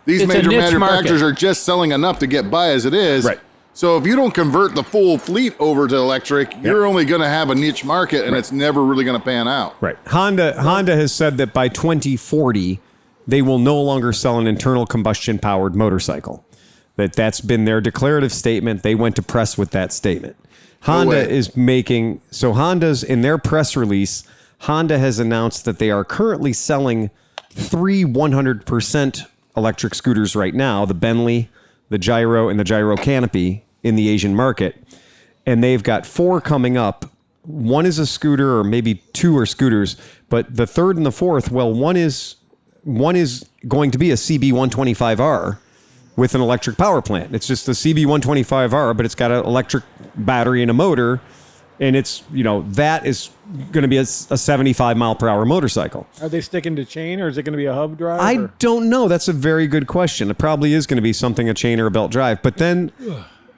these
It's
major
a niche
manufacturers
market.
are just selling enough to get by as it is.
Right.
So if you don't convert the full fleet over to electric, you're only going to have a niche market, and it's never really going to pan out.
Right. Honda has said that by 2040, they will no longer sell an internal combustion powered motorcycle. That's been their declarative statement. They went to press with that statement. Honda is making, so Honda's in their press release, Honda has announced that they are currently selling 3 100% electric scooters right now, the Bentley, the Gyro, and the Gyro Canopy in the Asian market. And they've got 4 coming up. One is a scooter, or maybe 2 are scooters, but the third and the fourth, well, one is going to be a CB125R with an electric power plant. It's just the CB125R, but it's got an electric battery and a motor, and it's, that is going to be a 75 mile per hour motorcycle.
Are they sticking to chain, or is it going to be a hub drive?
I don't know. That's a very good question. It probably is going to be something, a chain or a belt drive. But then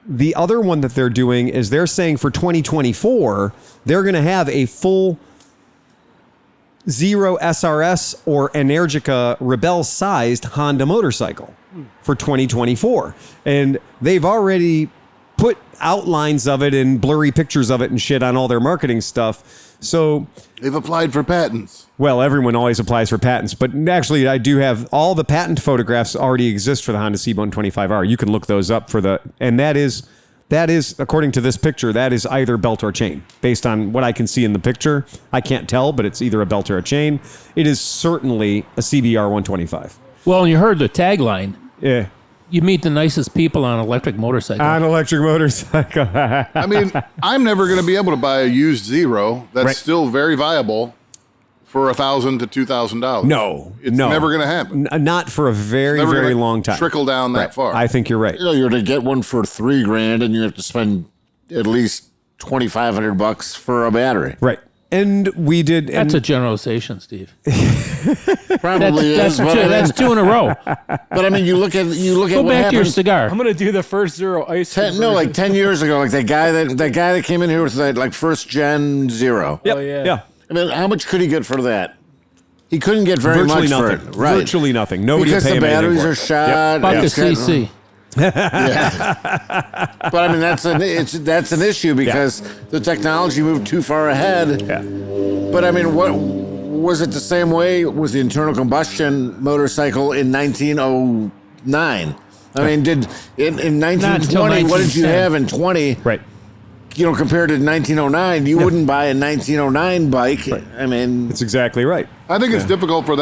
the other one that they're doing is they're saying for 2024, they're going to have a full Zero SRS or Energica Rebel-sized Honda motorcycle for 2024. And they've already put outlines of it and blurry pictures of it and shit on all their marketing stuff. So
they've applied for patents.
Well, everyone always applies for patents, but actually I do have all the patent photographs already exist for the Honda CB125R. You can look those up and that is, according to this picture, that is either belt or chain. Based on what I can see in the picture, I can't tell, but it's either a belt or a chain. It is certainly a CBR 125.
Well, and you heard the tagline.
Yeah.
You meet the nicest people on an electric motorcycle.
On an electric motorcycle.
I mean, I'm never going to be able to buy a used Zero that's still very viable for $1,000 to $2,000.
No,
it's never going to happen.
Not for a very, very long time.
Trickle down that far.
I think you're right.
You're to get one for $3,000, and you have to spend at least $2,500 for a battery.
Right. And we did.
That's a generalization, Steve.
Probably
that's 2 in a row.
But I mean, you look at
Go
what
back
happened.
to your cigar.
I'm going to do the first Zero Ice.
Like 10 years ago, like that guy that came in here with that like first gen Zero.
Yep.
Oh, yeah.
Yeah.
I mean, how much could he get for that? He couldn't get very
Virtually
much
nothing.
for it. Right.
Virtually nothing. Nobody
because
would pay
the
him anything
batteries
for
are
it.
shot.
Fuck a
It's got-
CC.
Yeah. But I mean, that's an issue because the technology moved too far ahead.
Yeah.
But I mean, what was it the same way with the internal combustion motorcycle in 1909? I mean, in 1920, what did you have in 20?
Right.
Compared to 1909, you wouldn't buy a 1909 bike. Right. I mean,
That's exactly right.
I think it's difficult for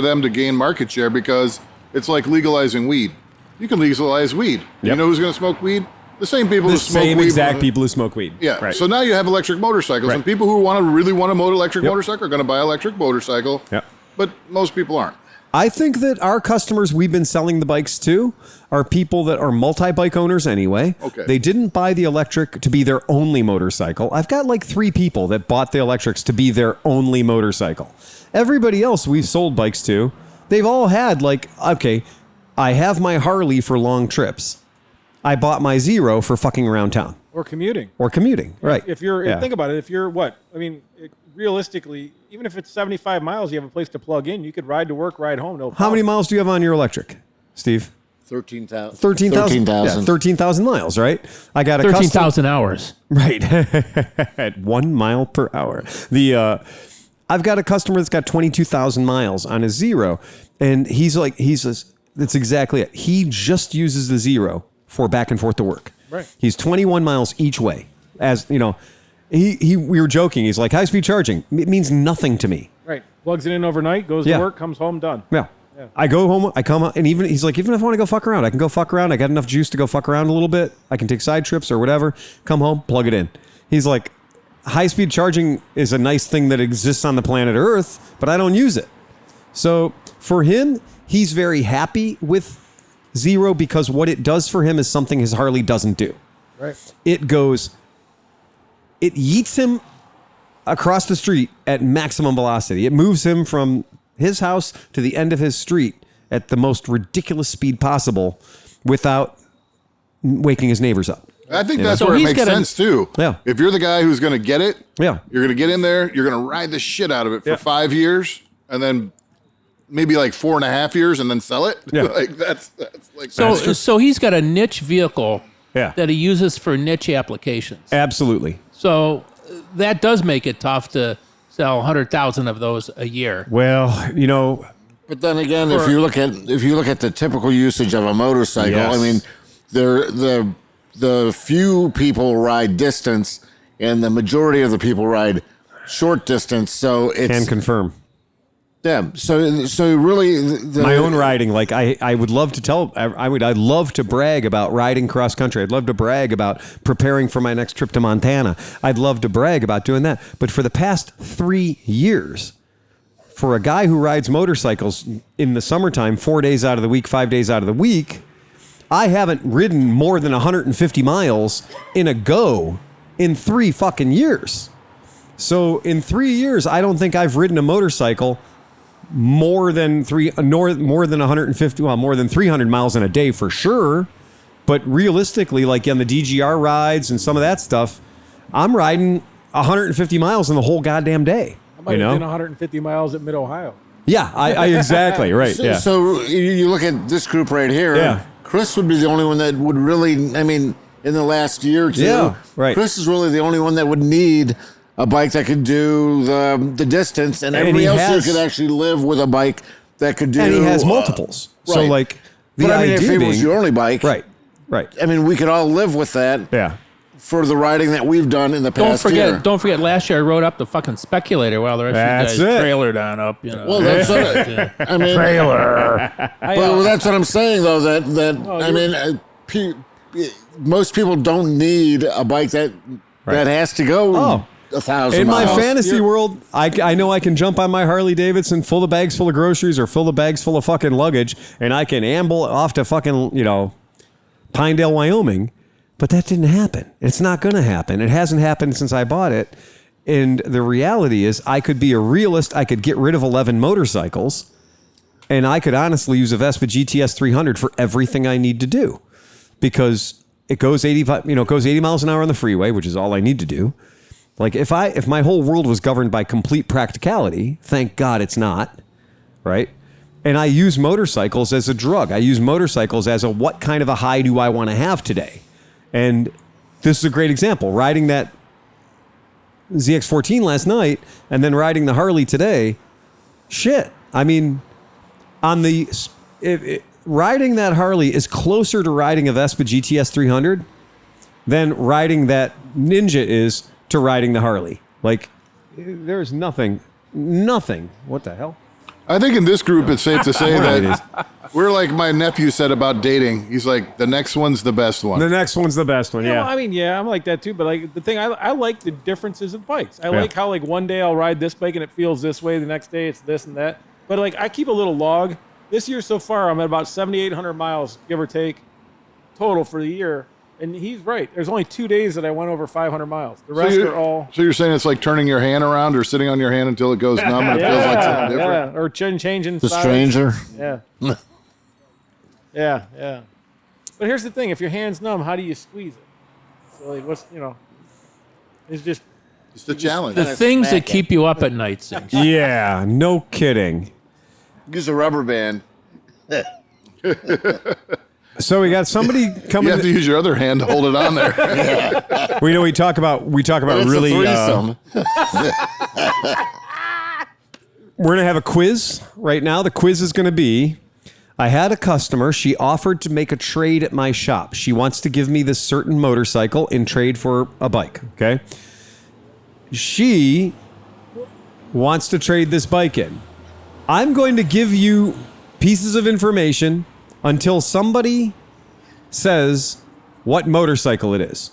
them to gain market share because it's like legalizing weed. You can legalize weed. You know who's going to smoke weed? The same people who smoke weed.
The same exact people who smoke weed.
Yeah.
Right.
So now you have electric motorcycles, and people who really want a electric motorcycle are going to buy an electric motorcycle.
Yep.
But most people aren't.
I think that our customers we've been selling the bikes to are people that are multi-bike owners anyway.
Okay.
They didn't buy the electric to be their only motorcycle. I've got like 3 people that bought the electrics to be their only motorcycle. Everybody else we've sold bikes to, they've all had like, okay, I have my Harley for long trips. I bought my Zero for fucking around town.
Or commuting.
Right.
If you're think about it, if you're realistically, even if it's 75 miles, you have a place to plug in. You could ride to work, ride home. No problem.
How many miles do you have on your electric, Steve?
13,000.
13,000. Yeah, 13,000 miles, right? I got a
13,000 hours.
Right. At 1 mile per hour. I've got a customer that's got 22,000 miles on his Zero, and that's exactly it. He just uses the Zero for back and forth to work.
Right.
He's 21 miles each way. As you know, we were joking. He's like, high speed charging. It means nothing to me.
Right. Plugs it in overnight, goes to work, comes home, done.
Yeah. I go home, I come out, and he's like, even if I want to go fuck around, I can go fuck around. I got enough juice to go fuck around a little bit. I can take side trips or whatever. Come home, plug it in. He's like, high speed charging is a nice thing that exists on the planet Earth, but I don't use it. So for him, he's very happy with Zero because what it does for him is something his Harley doesn't do.
Right.
It yeets him across the street at maximum velocity. It moves him from his house to the end of his street at the most ridiculous speed possible without waking his neighbors up.
I think that's where it makes sense too.
Yeah.
If you're the guy who's going to get it,
Yeah.
you're going to get in there, you're going to ride the shit out of it for 5 years, and then maybe like 4.5 years, and then sell it.
Yeah.
Like that's like
So he's got a niche vehicle
Yeah.
that he uses for niche applications.
Absolutely.
So that does make it tough to sell 100,000 of those a year.
Well, you know,
But then again, if you look at the typical usage of a motorcycle,
Yes.
I mean, the few people ride distance, and the majority of the people ride short distance. So it's
can confirm.
yeah. So really,
My own riding, like I would love to tell, I'd love to brag about riding cross country. I'd love to brag about preparing for my next trip to Montana. I'd love to brag about doing that. But for the past 3 years, for a guy who rides motorcycles in the summertime, 4 days out of the week, 5 days out of the week, I haven't ridden more than 150 miles in a go in 3 fucking years. So in 3 years, I don't think I've ridden a motorcycle more than 150, well, more than 300 miles in a day for sure. But realistically, like on the DGR rides and some of that stuff, I'm riding 150 miles in the whole goddamn day.
I might have been 150 miles at Mid-Ohio.
Yeah, I exactly, right, yeah.
So you look at this group right here.
Yeah.
Chris would be the only one that would really, I mean, in the last year or two,
Yeah, right.
Chris is really the only one that would need a bike that could do the distance, and everybody
he
else
has-
here could actually live with a bike that could do.
And he has multiples. So
right.
like the
But I mean, if
idea
it was
being-
your only bike,
right.
I mean, we could all live with that
Yeah.
for the riding that we've done in the past year.
Don't forget. Last year I rode up the fucking speculator while the rest
That's
of you guys
it.
trailered on up. You know.
Well, that's what I mean. But that's what I'm saying, though. Most people don't need a bike that has to go 1,000
In my
miles.
fantasy world, I know I can jump on my Harley Davidson full of bags full of groceries or full of bags full of fucking luggage, and I can amble off to fucking, Pinedale, Wyoming. But that didn't happen. It's not going to happen. It hasn't happened since I bought it. And the reality is I could be a realist. I could get rid of 11 motorcycles, and I could honestly use a Vespa GTS 300 for everything I need to do, because it goes 80 miles an hour on the freeway, which is all I need to do. Like if my whole world was governed by complete practicality, thank God it's not, right? And I use motorcycles as a drug. I use motorcycles as what kind of a high do I want to have today? And this is a great example. Riding that ZX14 last night and then riding the Harley today, shit. I mean, riding that Harley is closer to riding a Vespa GTS 300 than riding that Ninja is to riding the Harley. Like, there's nothing. What the hell?
I think in this group, it's safe to say that we're like my nephew said about dating. He's like, the next one's the best one.
The next one's the best one, yeah.
Well, I mean, yeah, I'm like that too. But like the thing, I like the differences of bikes. I like how like one day I'll ride this bike and it feels this way. The next day it's this and that. But like I keep a little log. This year so far, I'm at about 7,800 miles, give or take, total for the year. And he's right. There's only 2 days that I went over 500 miles. The rest are all.
So you're saying it's like turning your hand around or sitting on your hand until it goes numb and it feels like something different?
Yeah, or changing
The
sides.
stranger.
Yeah. yeah. But here's the thing: if your hand's numb, how do you squeeze it? So like, it's just
It's the challenge.
the things that keep you up at night, Sings.
Yeah, no kidding.
Use a rubber band.
So we got somebody
You
coming.
have to use your other hand to hold it on there.
We talk about
It's
really.
a threesome.
We're gonna have a quiz right now. The quiz is gonna be: I had a customer. She offered to make a trade at my shop. She wants to give me this certain motorcycle in trade for a bike. Okay. She wants to trade this bike in. I'm going to give you pieces of information until somebody says what motorcycle it is.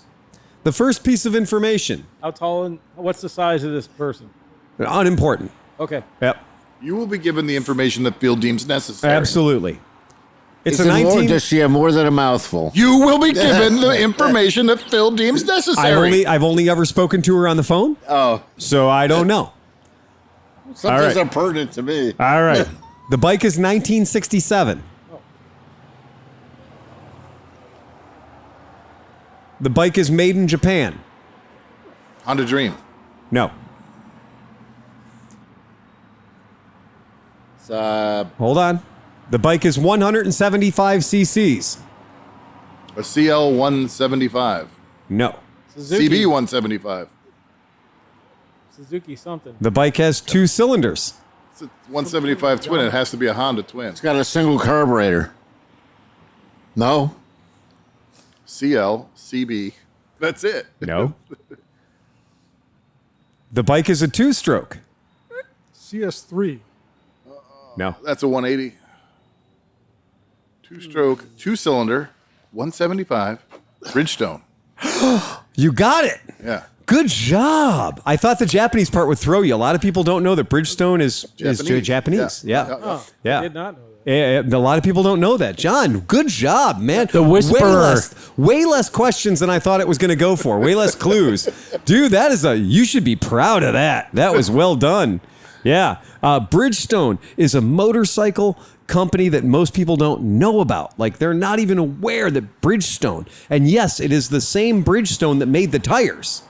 The first piece of information,
how tall and what's the size of this person?
unimportant.
Okay.
Yep.
You will be given the information that field deems necessary.
Absolutely. It's
Is
a
it more,
19.
does she have more than a mouthful?
You will be given the information that Phil deems necessary.
I've only ever spoken to her on the phone,
Oh,
so I don't know.
some
All
things
right.
are pertinent to me.
All right. The bike is 1967. The bike is made in Japan.
Honda Dream.
No.
It's,
Hold on. The bike is 175 cc's.
A CL 175.
No.
Suzuki.
CB 175.
Suzuki something.
The bike has 2 cylinders.
It's a 175 twin. It has to be a Honda twin.
it's got a single carburetor. No?
CL, CB. That's it.
No. The bike is a 2-stroke.
CS3.
No.
That's a 180. 2-stroke, 2-cylinder, 175, Bridgestone.
You got it.
Yeah.
Good job. I thought the Japanese part would throw you. A lot of people don't know that Bridgestone is Japanese. Yeah.
Oh,
Yeah.
I did not know that.
Yeah, a lot of people don't know that. John, good job, man.
The whisperer.
Way less questions than I thought it was going to go for. Way less clues. Dude, you should be proud of that. That was well done. Yeah. Bridgestone is a motorcycle company that most people don't know about. Like, they're not even aware that Bridgestone, and yes, it is the same Bridgestone that made the tires.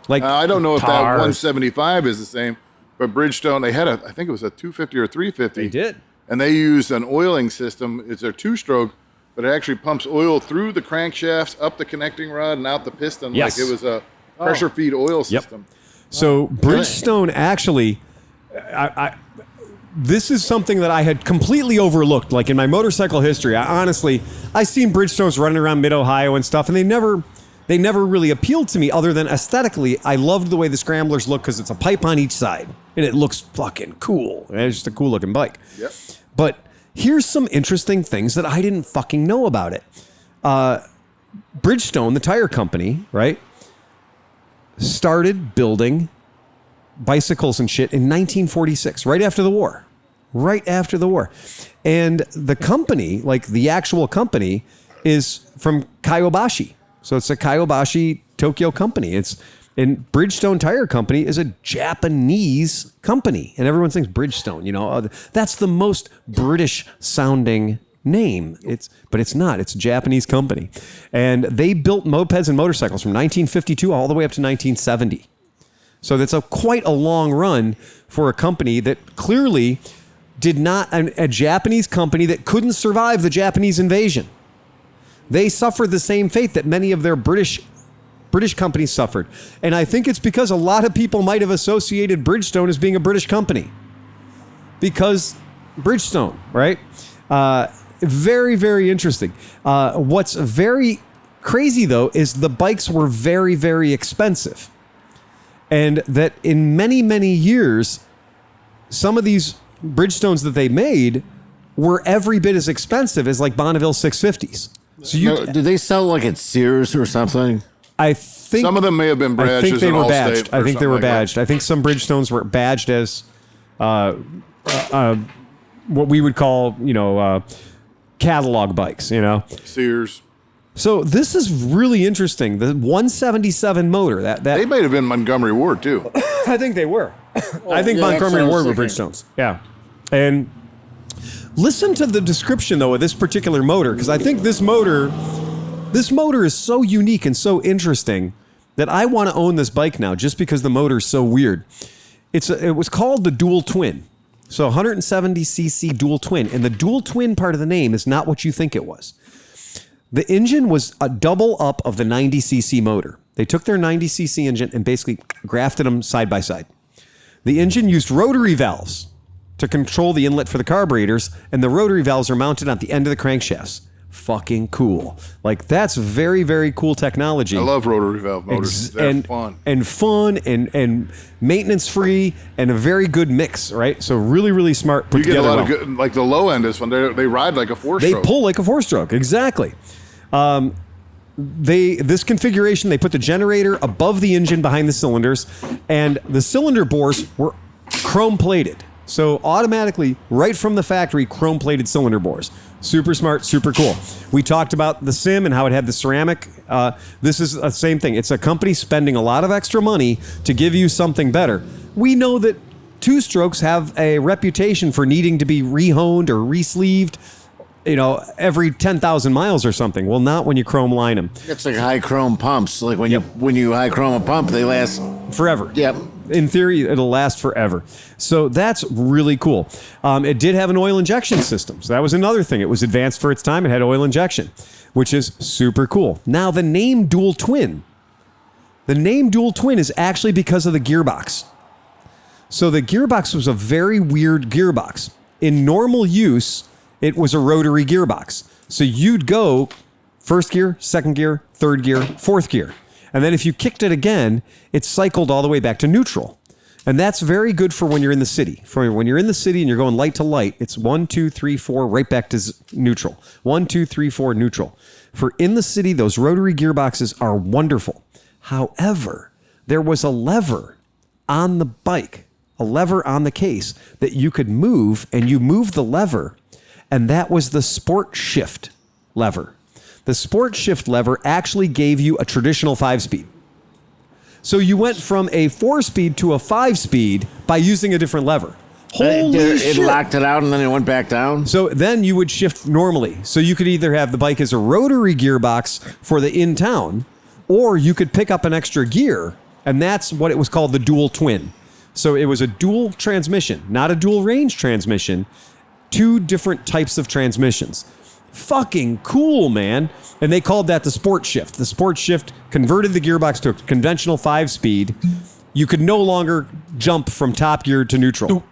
Like,
I don't know if that
Tars.
175 is the same, but Bridgestone, they had I think it was a 250 or 350.
They did.
And they used an oiling system. It's a 2-stroke, but it actually pumps oil through the crankshafts, up the connecting rod, and out the piston.
Yes.
Like it was a pressure feed oil system.
So Bridgestone actually, this is something that I had completely overlooked. Like in my motorcycle history, I seen Bridgestones running around Mid-Ohio and stuff, and they never really appealed to me other than aesthetically. I loved the way the Scramblers look because it's a pipe on each side, and it looks fucking cool. It's just a cool looking bike.
Yep.
But here's some interesting things that I didn't fucking know about it. Bridgestone, the tire company, right, started building bicycles and shit in 1946, right after the war. Right after the war. And the company, like the actual company, is from Kyobashi. So it's a Kyobashi Tokyo company. And Bridgestone Tire Company is a Japanese company. And everyone thinks Bridgestone, that's the most British sounding name. But it's not. It's a Japanese company. And they built mopeds and motorcycles from 1952 all the way up to 1970. So that's quite a long run for a company that clearly did not, a Japanese company that couldn't survive the Japanese invasion. They suffered the same fate that many of their British companies suffered. And I think it's because a lot of people might have associated Bridgestone as being a British company. Because Bridgestone, right? Very, very interesting. What's very crazy, though, is the bikes were very, very expensive. And that in many, many years, some of these Bridgestones that they made were every bit as expensive as like Bonneville 650s. So
Do they sell like at Sears or something?
I think
Some of them may have been badged.
I think they
as an
were
Allstate
badged. I
or
think they were
something like
badged. I think some Bridgestones were badged as what we would call, catalog bikes,
that. Sears.
So this is really interesting. The 177 motor, that
They might have been Montgomery Ward too.
I think they were. I think
yeah,
Montgomery
that's what I
Ward were
was thinking.
Bridgestones. Yeah. And listen to the description, though, of this particular motor, because I think this motor is so unique and so interesting that I want to own this bike now just because the motor is so weird. It was called the Dual Twin. So 170cc Dual Twin. And the Dual Twin part of the name is not what you think it was. The engine was a double up of the 90cc motor. They took their 90cc engine and basically grafted them side by side. The engine used rotary valves to control the inlet for the carburetors, and the rotary valves are mounted at the end of the crankshafts. Fucking cool. Like, that's very, very cool technology.
I love rotary valve motors. They're fun.
And fun and maintenance free and a very good mix, right? So really, really smart. Put
You get a
together
lot of good, like the low end is fun. They ride like a 4-stroke.
They pull like a 4-stroke. Exactly. This configuration, they put the generator above the engine behind the cylinders, and the cylinder bores were chrome plated. So automatically, right from the factory, chrome-plated cylinder bores. Super smart, super cool. We talked about the Sim and how it had the ceramic. This is the same thing. It's a company spending a lot of extra money to give you something better. We know that two-strokes have a reputation for needing to be rehoned or re-sleeved, every 10,000 miles or something. Well, not when you chrome line them.
It's like high chrome pumps. Like when you high chrome a pump, they last
forever.
Yep.
In theory, it'll last forever. So that's really cool. It did have an oil injection system. So that was another thing. It was advanced for its time. It had oil injection, which is super cool. Now, the name Dual Twin. The name Dual Twin is actually because of the gearbox. So the gearbox was a very weird gearbox. In normal use, it was a rotary gearbox. So you'd go first gear, second gear, third gear, fourth gear. And then if you kicked it again, it cycled all the way back to neutral. And that's very good for when you're in the city. For when you're in the city and you're going light to light, it's 1, 2, 3, 4, right back to neutral. 1, 2, 3, 4, neutral. For in the city, those rotary gearboxes are wonderful. However, there was a lever on the bike, a lever on the case that you could move, and you move the lever, and that was the sport shift lever. The sport shift lever actually gave you a traditional 5-speed. So you went from a 4-speed to a 5-speed by using a different lever. Holy shit.
It locked it out and then it went back down?
So then you would shift normally. So you could either have the bike as a rotary gearbox for the in-town, or you could pick up an extra gear, and that's what it was called, the Dual Twin. So it was a dual transmission, not a dual range transmission, 2 different types of transmissions. Fucking cool, man. And they called that the sport shift. The sport shift converted the gearbox to a conventional 5-speed. You could no longer jump from top gear to neutral. Ooh.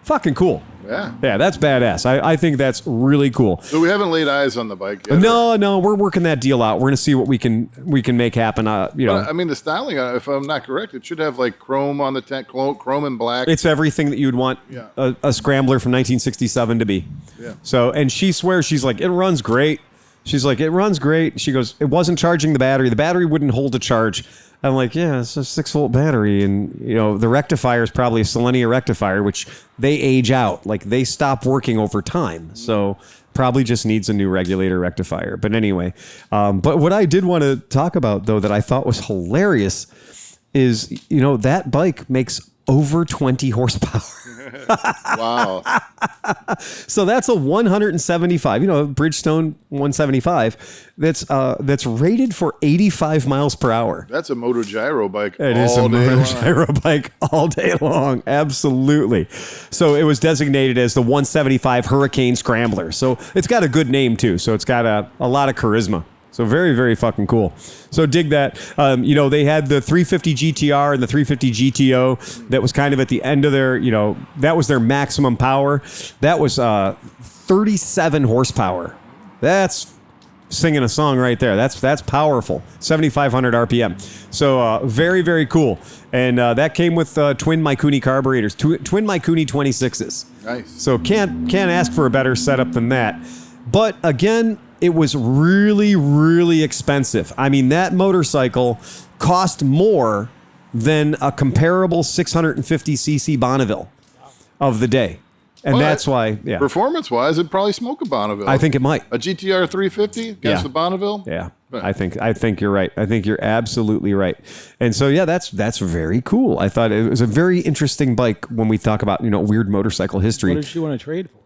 Fucking cool. Yeah, that's badass. I think that's really cool.
So we haven't laid eyes on the bike yet.
No, we're working that deal out. We're going to see what we can make happen.
But, I mean, the styling, if I'm not correct, it should have like chrome on the tank, chrome and black.
It's everything that you'd want a Scrambler from 1967 to be. Yeah. So, and she swears, she's like, it runs great. She's like, it runs great. She goes, it wasn't charging the battery. The battery wouldn't hold a charge. I'm like, yeah, it's a 6-volt battery. And, the rectifier is probably a Selenia rectifier, which they age out. Like, they stop working over time. So probably just needs a new regulator rectifier. But anyway, but what I did want to talk about, though, that I thought was hilarious is, that bike makes over 20 horsepower.
Wow.
So that's a 175, Bridgestone 175 that's rated for 85 miles per hour.
That's a Moto gyro bike.
It is a Moto gyro bike all day long. Absolutely. So it was designated as the 175 Hurricane Scrambler. So it's got a good name too. So it's got a lot of charisma. So very, very fucking cool. So dig that. They had the 350 GTR and the 350 GTO that was kind of at the end of their, that was their maximum power. That was 37 horsepower. That's singing a song right there. That's powerful. 7,500 RPM. So very, very cool. And that came with twin Mikuni carburetors, twin Mikuni 26s.
Nice.
So can't ask for a better setup than that. But again, it was really, really expensive. I mean, that motorcycle cost more than a comparable 650cc Bonneville of the day. And that's why,
performance-wise, it'd probably smoke a Bonneville.
I think it might.
A GTR 350 against the Bonneville?
Yeah. I think you're right. I think you're absolutely right. And so, that's very cool. I thought it was a very interesting bike when we talk about, weird motorcycle history.
What did she want to trade for?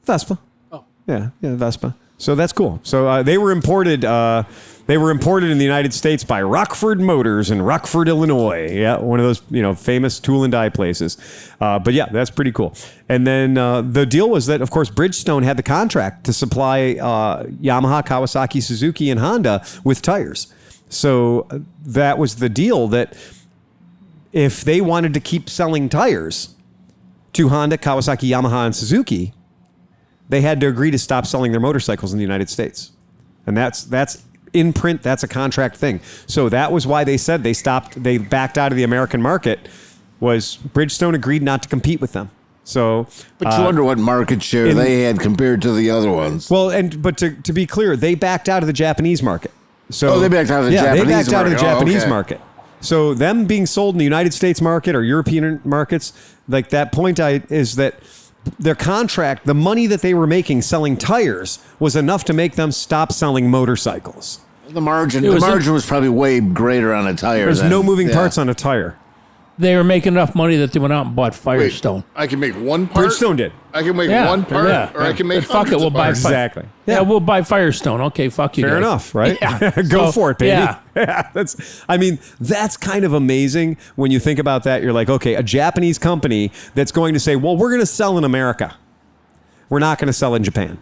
Vespa.
Oh.
Yeah, Vespa. So that's cool. So they were imported. They were imported in the United States by Rockford Motors in Rockford, Illinois. Yeah, one of those famous tool and die places. But yeah, that's pretty cool. And then the deal was that, of course, Bridgestone had the contract to supply Yamaha, Kawasaki, Suzuki, and Honda with tires. So that was the deal, that if they wanted to keep selling tires to Honda, Kawasaki, Yamaha, and Suzuki, they had to agree to stop selling their motorcycles in the United States. And that's in print. That's a contract thing. So that was why they said they backed out of the American market, was Bridgestone agreed not to compete with them. So,
but you wonder what market share they had compared to the other ones.
Well, but to be clear, they backed out of the Japanese market. So
they backed out of the Japanese market.
Japanese market. So them being sold in the United States market or European markets, like that point is that their contract, the money that they were making selling tires was enough to make them stop selling motorcycles.
The margin was probably way greater on a tire.
There's no moving parts on a tire.
They were making enough money that they went out and bought Firestone.
I can make one part.
Bridgestone did.
I can make one part, or I can make
fuck it. We'll buy
exactly.
Yeah, we'll buy Firestone. Okay, fuck you.
Fair
guys.
enough, right?
Yeah.
Go for it, baby.
Yeah.
That's kind of amazing when you think about that. You're like, okay, a Japanese company that's going to say, well, we're going to sell in America. We're not going to sell in Japan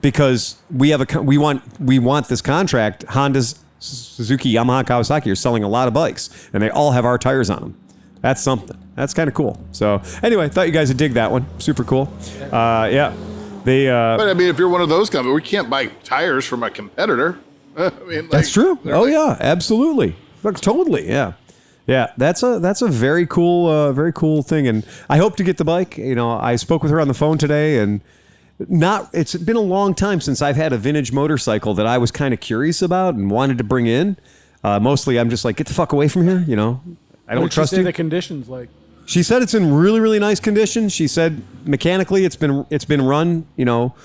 because we want this contract. Honda's, Suzuki, Yamaha, Kawasaki are selling a lot of bikes, and they all have our tires on them. That's something. That's kind of cool. So anyway, thought you guys would dig that one. Super cool. Yeah.
But I mean, if you're one of those companies, we can't buy tires from a competitor. I mean,
that's true. Oh yeah, absolutely. Totally. Yeah. Yeah. That's a very cool thing. And I hope to get the bike. You know, I spoke with her on the phone today, and it's been a long time since I've had a vintage motorcycle that I was kind of curious about and wanted to bring in. Mostly, I'm just like, get the fuck away from here. You know. I don't trust you.
The conditions like.
She said it's in really, really nice condition. She said mechanically it's been run, you know.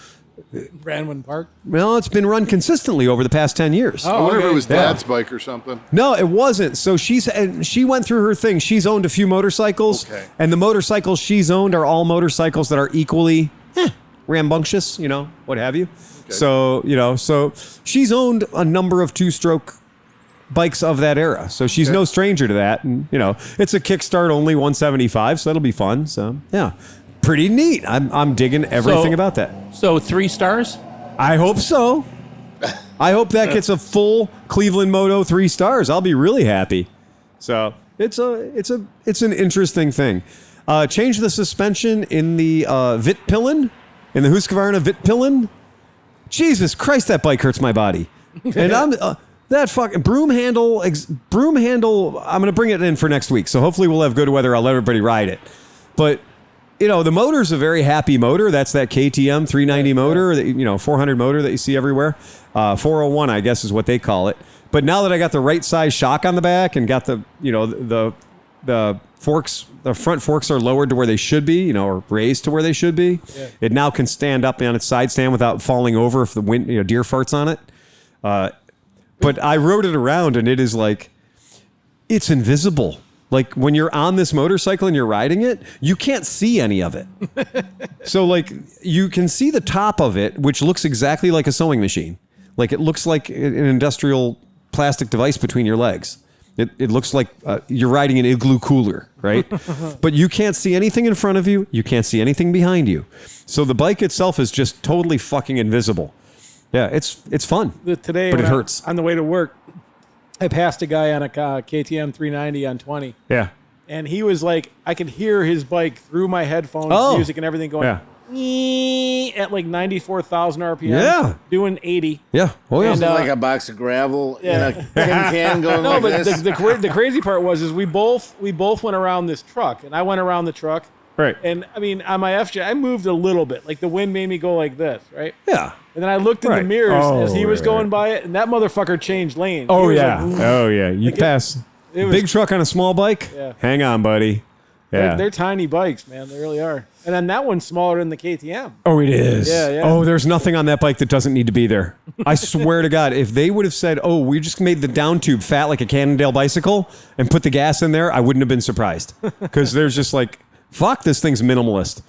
Brandwin Park?
Well, it's been run consistently over the past 10 years.
I wonder if it was Dad's bike or something.
No, it wasn't. So she went through her thing. She's owned a few motorcycles, and the motorcycles she's owned are all motorcycles that are equally rambunctious, you know, what have you. Okay. So she's owned a number of two-stroke bikes of that era. So she's no stranger to that. And, you know, it's a kickstart only 175, so that'll be fun. So, yeah. Pretty neat. I'm digging everything about that.
So 3 stars?
I hope so. I hope that gets a full ClevelandMoto 3 stars. I'll be really happy. So it's an interesting thing. Change the suspension in the Vitpillen, in the Husqvarna Vitpillen. Jesus Christ, that bike hurts my body. And I'm that fucking broom handle. I'm going to bring it in for next week. So hopefully we'll have good weather. I'll let everybody ride it. But you know, the motor's a very happy motor. That's that KTM 390 motor, that, you know, 400 motor that you see everywhere. 401, I guess, is what they call it. But now that I got the right size shock on the back and got the, you know, the forks, the front forks are lowered to where they should be, you know, or raised to where they should be. Yeah. It now can stand up on its side stand without falling over if the wind, you know, deer farts on it. But I rode it around and it is like, it's invisible. Like when you're on this motorcycle and you're riding it, you can't see any of it. So like you can see the top of it, which looks exactly like a sewing machine. Like it looks like an industrial plastic device between your legs. It looks like you're riding an igloo cooler, right? But you can't see anything in front of you. You can't see anything behind you. So the bike itself is just totally fucking invisible. Yeah, it's fun.
Today,
but it hurts.
On the way to work, I passed a guy on a KTM 390 on 20.
Yeah.
And he was like, I could hear his bike through my headphones, music and everything going at like 94,000 RPM.
Yeah.
Doing 80.
Yeah. Oh, yeah.
And, like a box of gravel in a tin can going
no,
like
but
this.
the crazy part was we both went around this truck, and I went around the truck.
Right.
And I mean, on my FJ, I moved a little bit. Like the wind made me go like this, right?
Yeah.
And then I looked in the mirrors as he was going by it, and that motherfucker changed lanes.
Oh, yeah. Like, you pass. Big truck on a small bike?
Yeah.
Hang on, buddy. Yeah.
They're tiny bikes, man. They really are. And then that one's smaller than the KTM.
Oh, it is.
Yeah.
Oh, there's nothing on that bike that doesn't need to be there. I swear to God, if they would have said, oh, we just made the down tube fat like a Cannondale bicycle and put the gas in there, I wouldn't have been surprised. Because there's just like, fuck, this thing's minimalist.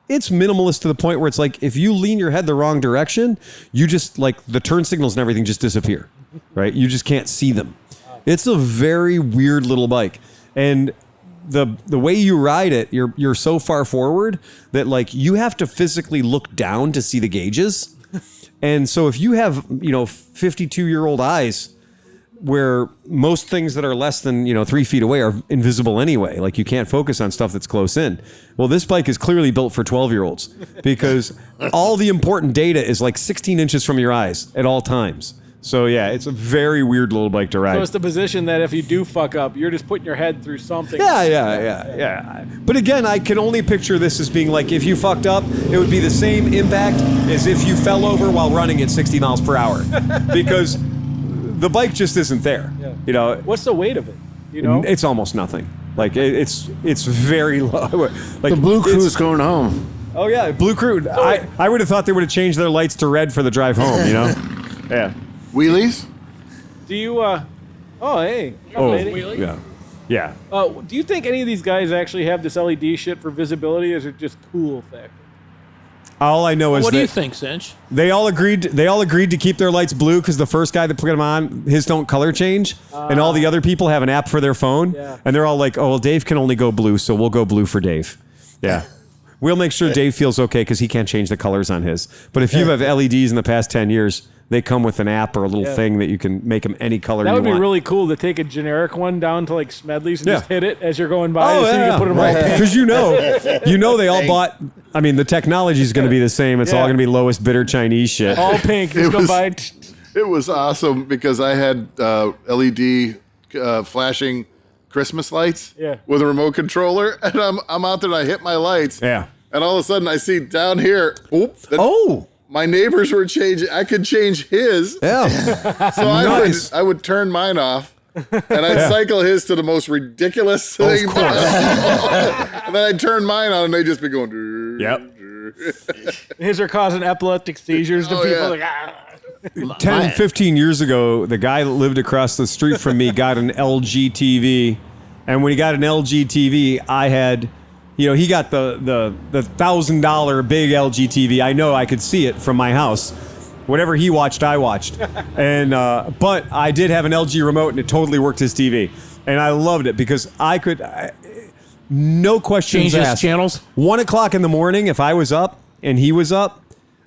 It's minimalist to the point where it's like, if you lean your head the wrong direction, you just like the turn signals and everything just disappear, right? You just can't see them. It's a very weird little bike. And the way you ride it, you're so far forward that like you have to physically look down to see the gauges. And so if you have, 52-year-old eyes, where most things that are less than 3 feet away are invisible anyway. Like you can't focus on stuff that's close in. Well, this bike is clearly built for 12-year-olds because all the important data is like 16 inches from your eyes at all times. So yeah, it's a very weird little bike to ride.
So it's the position that if you do fuck up, you're just putting your head through something.
Yeah. But again, I can only picture this as being like, if you fucked up, it would be the same impact as if you fell over while running at 60 miles per hour because the bike just isn't there. Yeah. You know,
What's the weight of it? You know,
it's almost nothing. Like it's very low. Like
The blue crew's going home.
Oh yeah, blue crew. I would have thought they would have changed their lights to red for the drive home. You know. Yeah.
Wheelies?
do you? Oh, hey.
Oh,
lady.
yeah. Yeah.
Do you think any of these guys actually have this LED shit for visibility, or is it just cool factor?
All I know is
What do
that
you think, Cinch?
they all agreed to keep their lights blue because the first guy that put them on, his don't color change, and all the other people have an app for their phone,
Yeah.
and they're all like, "Oh, well, Dave can only go blue, so we'll go blue for Dave." Yeah. We'll make sure Dave feels okay because he can't change the colors on his. But if you have LEDs in the past 10 years, they come with an app or a little thing that you can make them any color
That
you
would be
want.
really cool to take a generic one down to like Smedley's and
Yeah.
just hit it as you're going by,
Oh,
so you
yeah.
can put them all pink.
Because you know they all bought. I mean, the technology is going to be the same. It's all
Yeah.
going to be lowest bidder Chinese shit.
All pink. Just go
was-
by.
It was awesome because I had LED flashing Christmas lights
Yeah.
with a remote controller, and I'm out there and I hit my lights.
Yeah.
And all of a sudden I see down here, that
Oh.
my neighbors were changing. I could change his.
Yeah.
So
Nice.
I would turn mine off, and I'd cycle his to the most ridiculous thing.
Of course.
And then I'd turn mine on, and they'd just be going.
Yep.
His are causing epileptic seizures to
Oh,
people.
yeah.
Like,
10, 15 years ago, the guy that lived across the street from me got an LG TV. And when he got an LG TV, I had, he got the $1,000 big LG TV. I know I could see it from my house. Whatever he watched, I watched. And but I did have an LG remote, and it totally worked his TV. And I loved it because I could, no questions
Change his
asked.
channels?
1 o'clock in the morning, if I was up and he was up,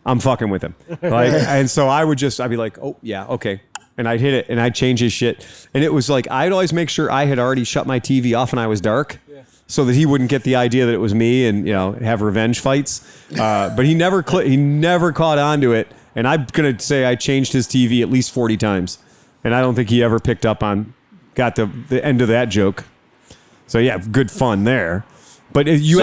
I'm fucking with him. Like, and so I'd be like, oh yeah, okay. And I'd hit it and I'd change his shit. And it was like, I'd always make sure I had already shut my TV off when I was dark so that he wouldn't get the idea that it was me and, have revenge fights. But he never caught on to it. And I'm going to say I changed his TV at least 40 times. And I don't think he ever picked up on, got the end of that joke. So yeah, good fun there. But you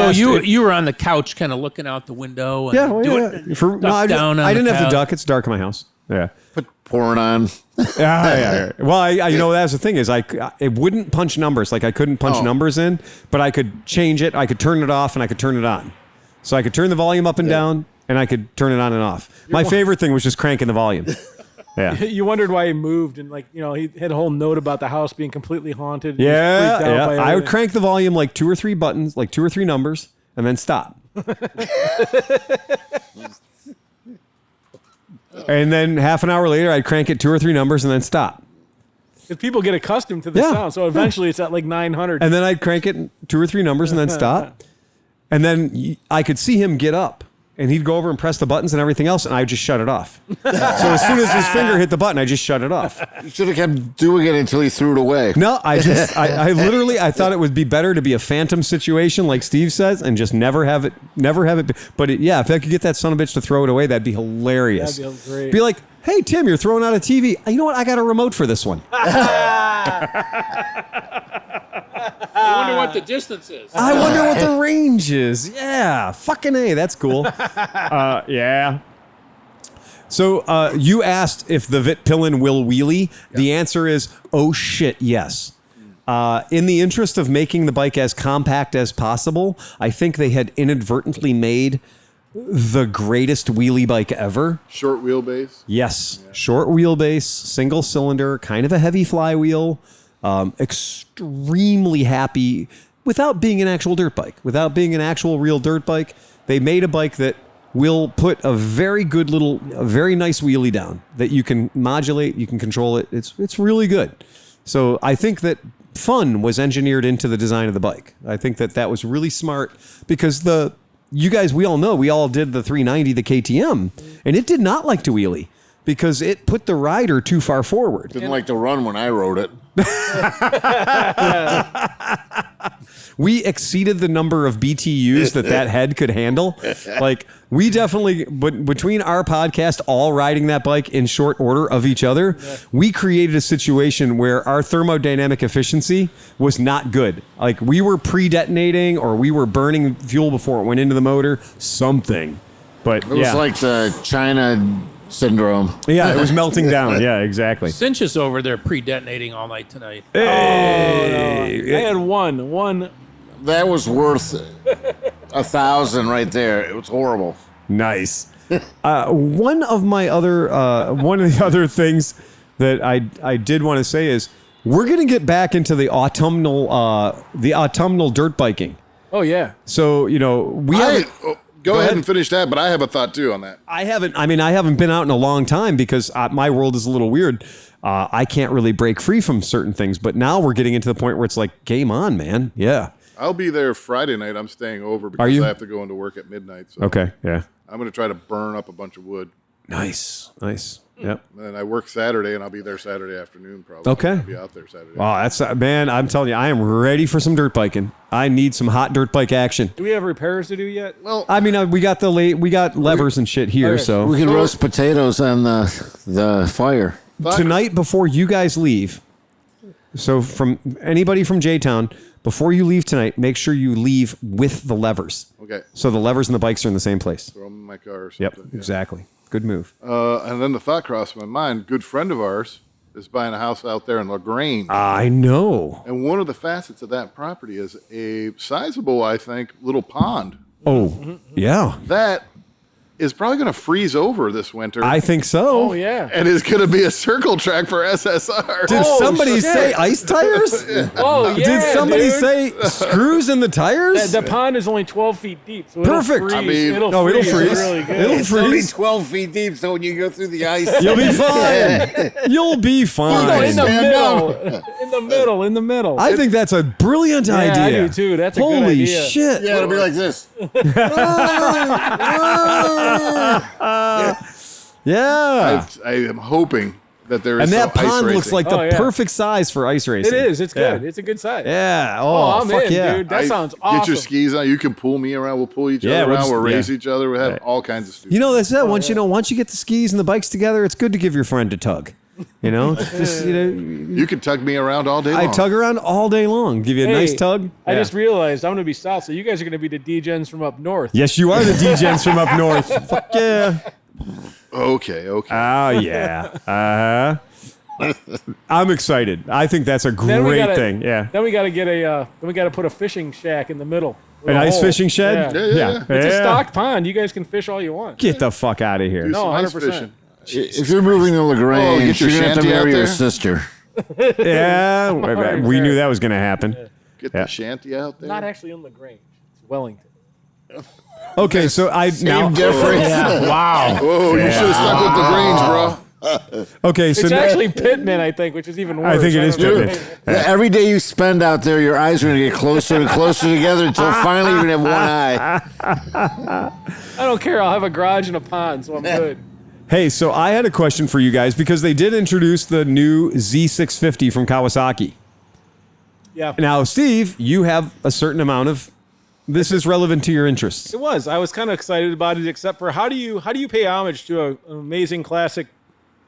were on the couch, kind of looking out the window. And
I didn't have to duck. It's dark in my house. Yeah.
Put porn on.
Yeah. Well, that's the thing is it wouldn't punch numbers. Like I couldn't punch numbers in, but I could change it. I could turn it off and I could turn it on. So I could turn the volume up and down and I could turn it on and off. My favorite thing was just cranking the volume. Yeah.
you wondered why he moved, and he had a whole note about the house being completely haunted. And he was
Yeah.
freaked out by
I would
everything.
crank the volume like 2 or 3 buttons, like 2 or 3 numbers, and then stop. And then half an hour later, I'd crank it 2 or 3 numbers and then stop.
Because people get accustomed to the
Yeah.
sound, so eventually it's at like 900.
And then I'd crank it 2 or 3 numbers and then stop. And then I could see him get up. And he'd go over and press the buttons and everything else, and I would just shut it off. So as soon as his finger hit the button, I just shut it off.
You should have kept doing it until he threw it away.
No, I literally thought it would be better to be a phantom situation, like Steve says, and just never have it. But if I could get that son of a bitch to throw it away, that'd be hilarious.
That'd be great.
Be like, hey, Tim, you're throwing out a TV. You know what? I got a remote for this one.
I wonder what the distance is.
I wonder what the range is. Yeah, fucking A, that's cool. Yeah. So you asked if the Vitpillin will wheelie. The answer is, oh shit, yes. In the interest of making the bike as compact as possible, I think they had inadvertently made the greatest wheelie bike ever.
Short wheelbase.
Yes. Short wheelbase, single cylinder, kind of a heavy flywheel. Extremely happy without being an actual dirt bike, without being an actual real dirt bike. They made a bike that will put a very nice wheelie down that you can modulate, you can control it. It's really good. So I think that fun was engineered into the design of the bike. I think that was really smart because you guys, we all did the 390, the KTM, and it did not like to wheelie because it put the rider too far forward.
Didn't like to run when I rode it.
We exceeded the number of BTUs that head could handle. Like we definitely, but between our podcast, all riding that bike in short order of each other, we created a situation where our thermodynamic efficiency was not good. Like we were pre-detonating or we were burning fuel before it went into the motor, something. But
It was like the China syndrome.
Yeah, it was melting down. Yeah, exactly.
Cinch is over there pre-detonating all night tonight.
I had one.
That was worth 1,000 right there. It was horrible.
Nice. One of the other things that I did want to say is we're going to get back into the autumnal dirt biking.
Oh yeah.
So we haven't.
Go ahead and finish that, but I have a thought too on that.
I haven't been out in a long time because my world is a little weird. I can't really break free from certain things, but now we're getting into the point where it's like, game on, man. Yeah.
I'll be there Friday night. I'm staying over because I have to go into work at midnight. So
Okay. Yeah.
I'm going to try to burn up a bunch of wood.
Nice. Yep.
And I work Saturday, and I'll be there Saturday afternoon probably.
Okay.
I'll be out there Saturday.
Oh, that's man. I'm telling you, I am ready for some dirt biking. I need some hot dirt bike action.
Do we have repairs to do yet?
Well,
I mean, we got levers and shit here.
Okay.
So
We can roast potatoes on the fire.
tonight before you guys leave, so from anybody from J-Town, before you leave tonight, make sure you leave with the levers.
okay.
So the levers and the bikes are in the same place.
Throw them in my car or
Yep,
something. Yeah.
exactly. Good move.
And then the thought crossed my mind. Good friend of ours is buying a house out there in LaGrange.
I know.
And one of the facets of that property is a sizable, I think, little pond.
Oh, yeah.
That is probably going to freeze over this winter.
I think so.
Oh yeah.
and is going to be a circle track for SSR.
Did
Oh,
somebody
shit.
say ice tires?
Oh yeah.
Did somebody
dude.
say screws in the tires?
The pond is only 12 feet deep, so
Perfect.
It'll freeze.
I mean-
it'll
No, it'll
freeze.
freeze.
Really good.
It'll
It's only
freeze.
12 feet deep, so when you go through the ice,
You'll be fine. You'll be
No,
fine.
in the
Stand
middle. In the middle.
I think that's a brilliant
Yeah, I
idea.
do too. That's a good
Holy
idea.
shit.
yeah, it'll be like this.
Yeah.
I am hoping that there is
And that
some ice
pond looks
racing.
like the
Oh, yeah.
perfect size for ice racing.
It is. It's good.
Yeah.
It's a good size.
Yeah.
Oh,
Oh,
I'm
fuck
in,
yeah.
dude. That sounds awesome.
Get your skis on. You can pull me around. We'll pull each
Yeah,
other
we'll
around.
just-
We'll race
yeah.
each other. We have
Right.
all kinds of stupid.
You know, that's it. Once you get the skis and the bikes together, it's good to give your friend a tug. You know, just
you can tug me around all day long.
I tug around all day long. Give you a nice tug.
I
Yeah.
just realized I'm going to be south, so you guys are going to be the D-gens from up north.
Yes, you are the D-gens from up north. Fuck yeah.
Okay.
Oh yeah. I'm excited. I think that's a
Then we
great
gotta-
thing. Yeah.
Then we got to get then we got to put a fishing shack in the middle. with
An
a
ice
hole.
fishing shed?
Yeah.
Yeah.
It's a
Yeah.
stocked pond. You guys can fish all you want.
Get the fuck out of here.
Do
No,
some ice
100%.
fishing.
If you're moving to LaGrange,
get your
you're going to have to
shanty out
marry your
there?
sister.
Yeah. We knew that was going to happen.
Get
Yeah.
the shanty out there.
Not actually in LaGrange. It's Wellington.
Okay, so I now.
difference.
Wow.
Oh, you should have stuck with the Grange, bro.
Okay, so
It's
now,
actually Pittman, I think, which is even worse.
I think it is
don't know.
Pittman.
Every day you spend out there, your eyes are going to get closer and closer together until finally you're going to have one eye.
I don't care. I'll have a garage and a pond, so I'm good.
Hey, so I had a question for you guys because they did introduce the new Z650 from Kawasaki.
Yeah.
Now, Steve, you have a certain amount of. This is relevant to your interests.
It was. I was kind of excited about it, except for how do you pay homage to an amazing classic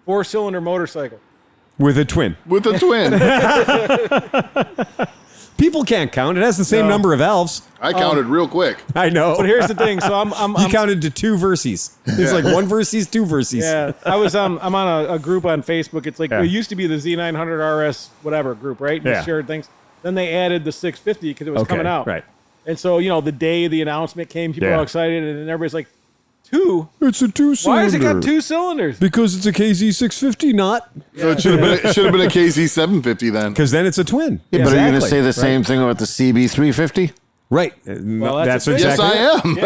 4-cylinder motorcycle?
With a twin.
With a twin.
People can't count. It has the same
No.
number of valves.
I counted real quick.
I know.
But here's the thing. So I'm
You counted to 2 verses. There's like 1 verses, 2 verses.
yeah. I'm on a group on Facebook. It's like
Yeah.
it used to be the Z900 RS whatever group, right?
Yeah.
Just shared things. Then they added the 650 because it was
Okay,
coming out.
right.
And so the day the announcement came, people were
Yeah.
all excited, and then everybody's like, 2?
It's a 2-cylinder.
Why has it got 2 cylinders?
Because it's a KZ650, not.
So it should have been a KZ 750 then.
Because then it's a twin.
But are you going to
Exactly.
say the same thing about the CB350?
Right.
Well,
that's
that's
Yes,
exactly.
I am.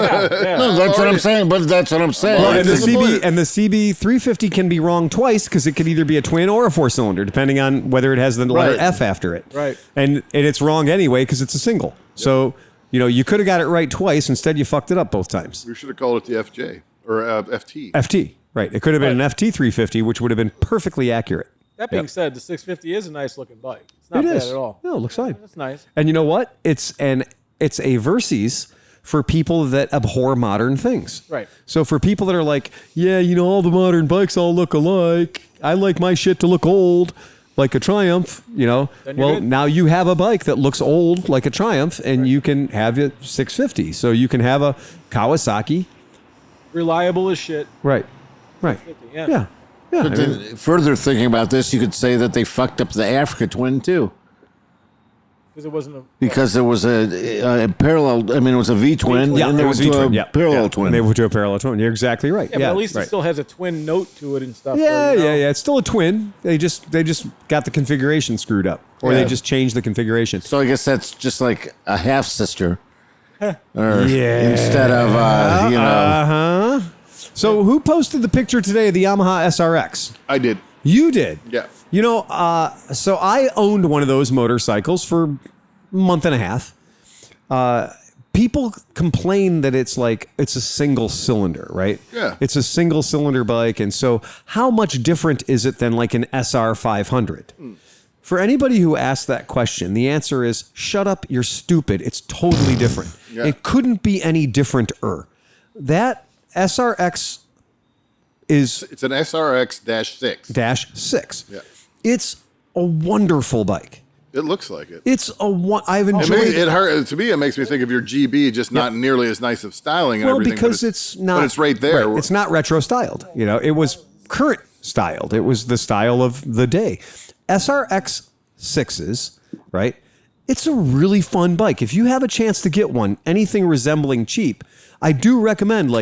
Yeah.
No, that's what I'm saying. But that's what I'm saying.
Well, and the
Disappointed.
CB350 can be wrong twice because it could either be a twin or a 4-cylinder, depending on whether it has the letter
Right.
F after it.
Right.
And it's wrong anyway because it's a single. So you could have got it right twice. Instead, you fucked it up both times.
We should have called it the FJ or FT.
FT. Right. It could have been an FT 350, which would have been perfectly accurate.
That being said, the 650 is a nice looking bike. It's not
It
bad
is.
at all.
No, it looks fine.
That's nice.
And you know what? It's a Versys for people that abhor modern things.
Right.
So for people that are like, yeah, all the modern bikes all look alike. I like my shit to look old, like a Triumph.
Then you're
Well,
good.
now you have a bike that looks old like a Triumph, and you can have a 650. So you can have a Kawasaki.
Reliable as shit.
Right. Right.
50, yeah.
Yeah. Yeah.
But then further thinking about this, you could say that they fucked up the Africa twin too.
Because it wasn't a...
Because there was a parallel. I mean, it was a V twin,
Yeah,
and
it
there
was
was
V-twin.
a
Yeah.
parallel
Yeah.
twin.
And they went to a parallel twin. You're exactly right.
Yeah, but at least
right.
it still has a twin note to it and stuff.
Yeah,
so, you know.
yeah. It's still a twin. They just got the configuration screwed up, or they just changed the configuration.
So I guess that's just like a half sister, or
Yeah.
instead of
Uh-huh. So who posted the picture today of the Yamaha SRX?
I did.
You did.
Yeah.
You know, so I owned one of those motorcycles for a month and a half. People complain that it's a single cylinder, right?
Yeah.
It's a single cylinder bike. And so how much different is it than like an SR 500? For anybody who asks that question, the answer is shut up, you're stupid. It's totally different.
Yeah.
It couldn't be any different-er. That SRX is
It's an SRX-6.
-6.
Yeah.
It's a wonderful bike.
It looks like it.
I've
It,
enjoyed
to me, it makes me think of your GB, just not nearly as nice of styling and
well,
everything.
because
but
it's not.
But it's right there.
Right, it's not retro styled. You know, it was current styled. It was the style of the day. SRX 6s, right? It's a really fun bike. If you have a chance to get one, anything resembling cheap, I do recommend.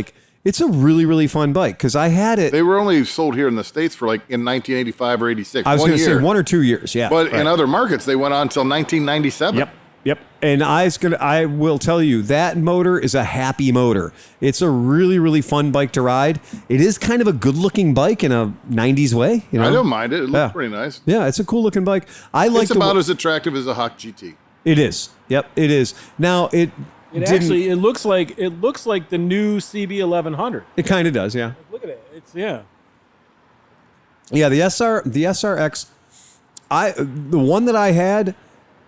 It's a really, really fun bike because I had it.
They were only sold here in the States for in 1985 or 86.
I was going to say
year.
1 or 2 years. Yeah,
But
right.
in other markets, they went on until 1997.
Yep. And I will tell you that motor is a happy motor. It's a really, really fun bike to ride. It is kind of a good looking bike in a 90s way. You know?
I don't mind it. It looks
Yeah.
pretty nice.
Yeah, it's a cool looking bike. I like
It's about as attractive as a Hawk GT.
It is. Yep, it is. Now
It looks like the new CB 1100.
It kind of does, yeah.
Look at it. It's yeah.
Yeah, the SRX, the one that I had,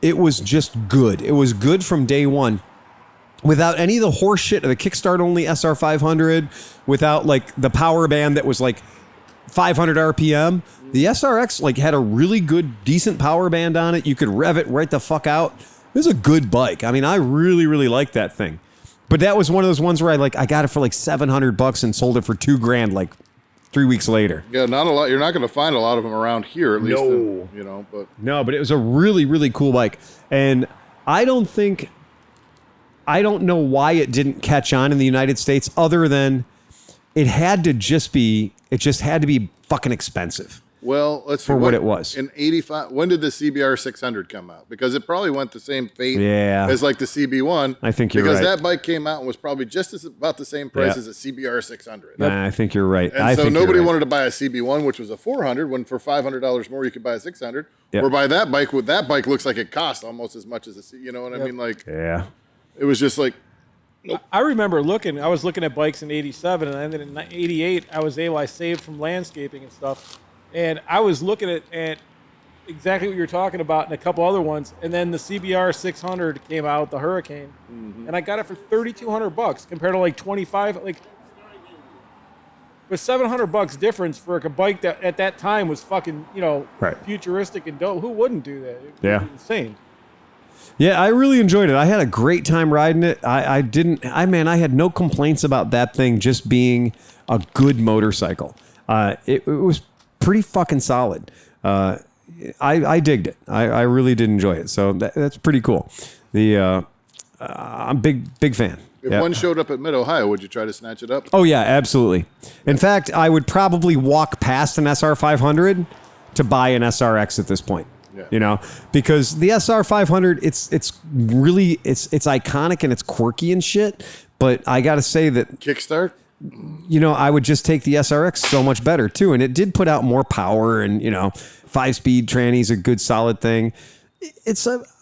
it was just good. It was good from day one. Without any of the horse shit of the kickstart only SR 500, without the power band that was 500 RPM. The SRX had a really good, decent power band on it. You could rev it right the fuck out. It was a good bike. I mean, I really, really liked that thing. But that was one of those ones where I got it for $700 and sold it for $2,000 3 weeks later.
Yeah, not a lot. You're not going to find a lot of them around here, at least. But
No, but it was a really, really cool bike. And I don't know why it didn't catch on in the United States other than it had to just be fucking expensive.
Well, let's see.
For what it was.
In 85, when did the CBR 600 come out? Because it probably went the same fate as the CB1.
I think you're
because
right.
that bike came out and was probably just about the same price as a CBR 600.
Nah, I think you're right.
And so nobody wanted to buy a CB1, which was a 400, when for $500 more you could buy a 600.
Yep.
Or buy that bike. That bike looks like it cost almost as much as a you know what I mean?
Yeah.
It was just
I remember I was looking at bikes in 87, and then in 88, I saved from landscaping and stuff. And I was looking at exactly what you're talking about and a couple other ones. And then the CBR 600 came out, the Hurricane. And I got it for $3,200 compared to 25. With $700 difference for a bike that at that time was fucking,
Right.
futuristic and dope. Who wouldn't do that? It'd be insane.
Yeah, I really enjoyed it. I had a great time riding it. I had no complaints about that thing just being a good motorcycle. It was pretty fucking solid. I digged it. I really did enjoy it. So that's pretty cool. I'm a big fan.
if one showed up at Mid-Ohio, would you try to snatch it up?
Oh yeah, absolutely. In fact, I would probably walk past an SR 500 to buy an SRX at this point.
Yeah.
Because the SR 500, it's really iconic and it's quirky and shit. But I got to say that
Kickstart?
I would just take the SRX so much better too. And it did put out more power and, 5-speed tranny's a good solid thing.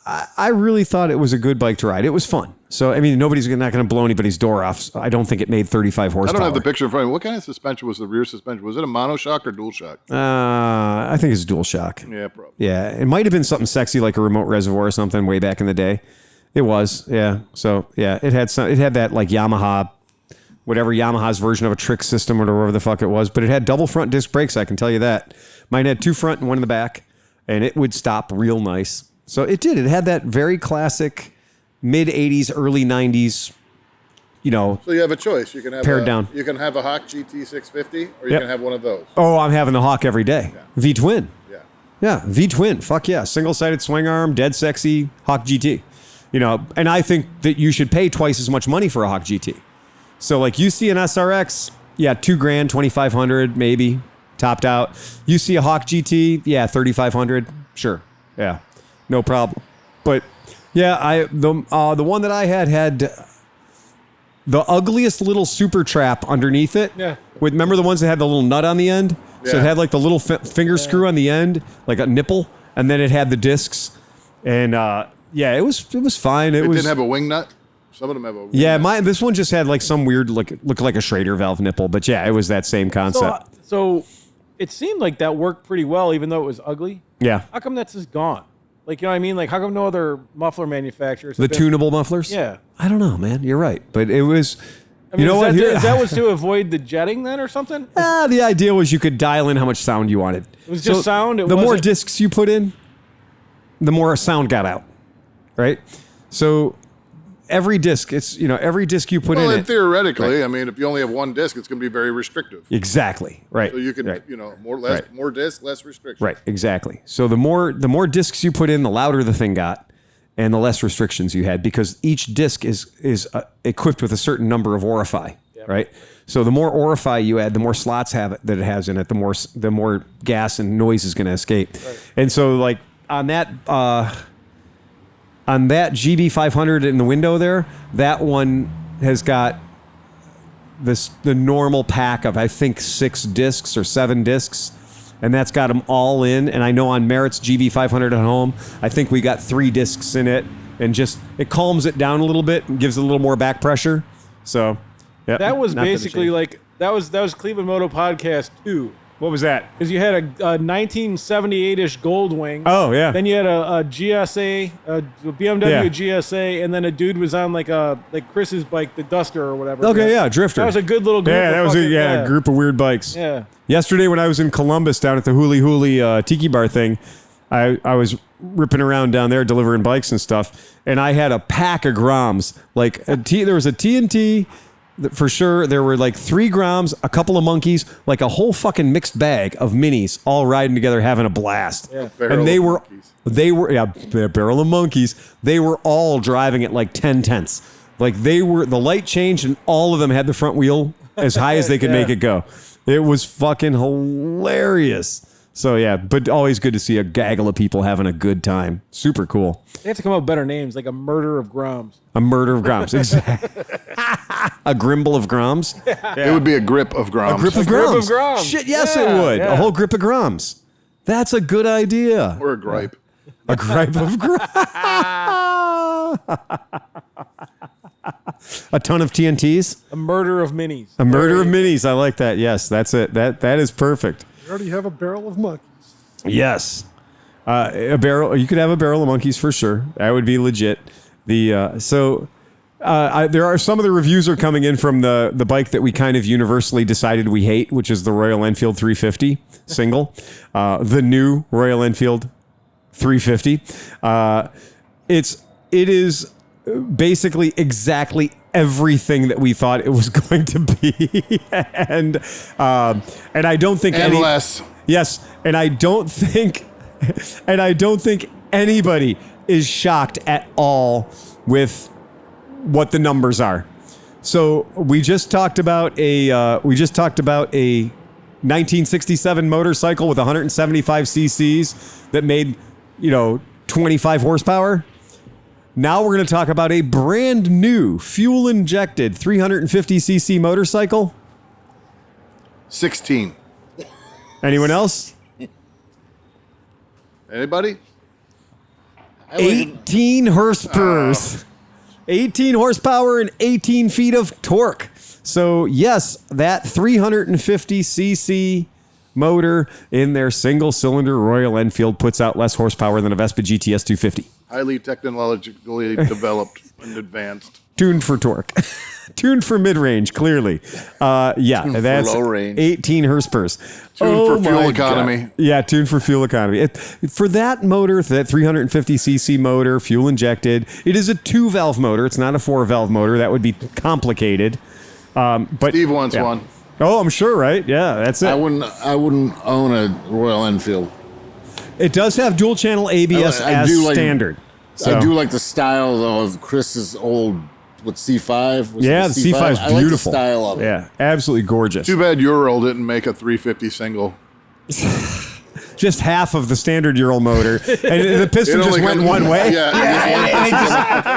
I really thought it was a good bike to ride. It was fun. So, nobody's not going to blow anybody's door off. So I don't think it made 35 horsepower.
I don't have the picture in front of me. What kind of suspension was the rear suspension? Was it a monoshock or dual shock?
I think it's dual shock.
Yeah, probably.
Yeah. It might have been something sexy like a remote reservoir or something way back in the day. It was. Yeah. So yeah, it had that Yamaha, whatever Yamaha's version of a trick system or whatever the fuck it was, but it had double front disc brakes. I can tell you that. Mine had 2 front and 1 in the back, and it would stop real nice. So it did. It had that very classic mid 80s, early 90s So
you have a choice. You can have
pared down.
You can have a Hawk GT 650, or you can have one of those.
Oh, I'm having the Hawk every day.
Yeah.
V-twin.
Yeah.
Yeah, V-twin. Fuck yeah. Single-sided swing arm, dead sexy Hawk GT. And I think that you should pay twice as much money for a Hawk GT. So like you see an SRX, yeah, $2,000, $2,500 maybe, topped out. You see a Hawk GT, yeah, $3,500, sure, yeah, no problem. But yeah, the one that I had the ugliest little super trap underneath it.
Yeah.
Remember the ones that had the little nut on the end? Yeah. So it had like the little finger screw on the end, like a nipple, and then it had the discs. And it was fine. It
didn't have a wing nut? Some of them have a wing
nut. This one just had like some weird, looked like a Schrader valve nipple. But yeah, it was that same concept.
So it seemed like that worked pretty well, even though it was ugly.
Yeah.
How come that's just gone? Like, you know what I mean? Like, how come no other muffler manufacturers?
The tunable mufflers?
Yeah.
I don't know, man. You're right. But it was,
is that was to avoid the jetting then or something?
The idea was you could dial in how much sound you wanted.
It was just sound?
The more discs you put in, the more sound got out, right? So every disc, every disc you put in it.
Theoretically, right. If you only have one disc, it's going to be very restrictive.
Exactly, right.
So you can, more disc, less restriction.
Right, exactly. So the more discs you put in, the louder the thing got, and the less restrictions you had, because each disc is equipped with a certain number of orify, right? So the more orify you add, the more slots that it has in it, the more gas and noise is going to escape. Right. And so like on that GB500 in the window there, that one has got the normal pack of, I think, 6 discs or 7 discs, and that's got them all in. And I know on Merritt's GB500 at home, I think we got 3 discs in it, and just it calms it down a little bit and gives it a little more back pressure. So yeah,
that was basically like that was ClevelandMoto podcast 2.
What was that?
Because you had a 1978-ish gold wing.
Oh, yeah.
Then you had a GSA, a BMW GSA, and then a dude was on like Chris's bike, the Duster or whatever.
Okay, yeah, Drifter.
That was a good little group.
Yeah, that was a group of weird bikes.
Yeah.
Yesterday when I was in Columbus down at the Huli Huli Tiki Bar thing, I was ripping around down there delivering bikes and stuff, and I had a pack of Groms. Like there was a TNT. For sure, there were like 3 Groms, a couple of monkeys, like a whole fucking mixed bag of minis, all riding together, having a blast.
Yeah,
and they were a barrel of monkeys. They were all driving at like 10 tenths. Like the light changed, and all of them had the front wheel as high as they could make it go. It was fucking hilarious. So yeah, but always good to see a gaggle of people having a good time. Super cool.
They have to come up with better names, like a murder of Groms.
A murder of Groms. Exactly. A grimble of Groms.
Yeah. It would be a grip of Groms.
A grip of Groms. Shit, yes, it would. Yeah. A whole grip of Groms. That's a good idea.
Or a gripe.
A gripe of Groms. A ton of TNTs.
A murder of minis.
A murder of minis. I like that. Yes, that's it. That is perfect.
You already have a barrel of monkeys.
Yes. A barrel. You could have a barrel of monkeys for sure. That would be legit. There are some of the reviews are coming in from the bike that we kind of universally decided we hate, which is the Royal Enfield 350 single, the new Royal Enfield 350. It is basically exactly everything that we thought it was going to be, and I don't think
less.
Yes, and I don't think anybody is shocked at all with what the numbers are. So we just talked about a 1967 motorcycle with 175 cc's that made 25 horsepower. Now we're going to talk about a brand new fuel injected 350 cc motorcycle.
16.
Anyone else?
Anybody?
18 horsepower. 18 horsepower and 18 feet of torque. So yes, that 350 cc motor in their single cylinder Royal Enfield puts out less horsepower than a Vespa GTS 250.
Highly technologically developed and advanced.
Tuned for torque. Tuned for mid-range, clearly. That's
low range.
18 horsepower.
Tuned for fuel
my
economy.
God. Yeah, tuned for fuel economy. For that motor, for that 350cc motor, fuel injected, it is a 2-valve motor. It's not a 4-valve motor. That would be complicated. But
Steve wants one.
Oh, I'm sure, right? Yeah, that's it.
I wouldn't own a Royal Enfield.
It does have dual channel ABS
I
as
do like-
standard. So.
I do like the style though of Chris's old C5. Was
Yeah,
it
the C5 is
I like the
beautiful.
style of it.
Yeah, absolutely gorgeous.
Too bad Ural didn't make a 350 single.
Just half of the standard Ural motor, and the piston just went one way.
Yeah.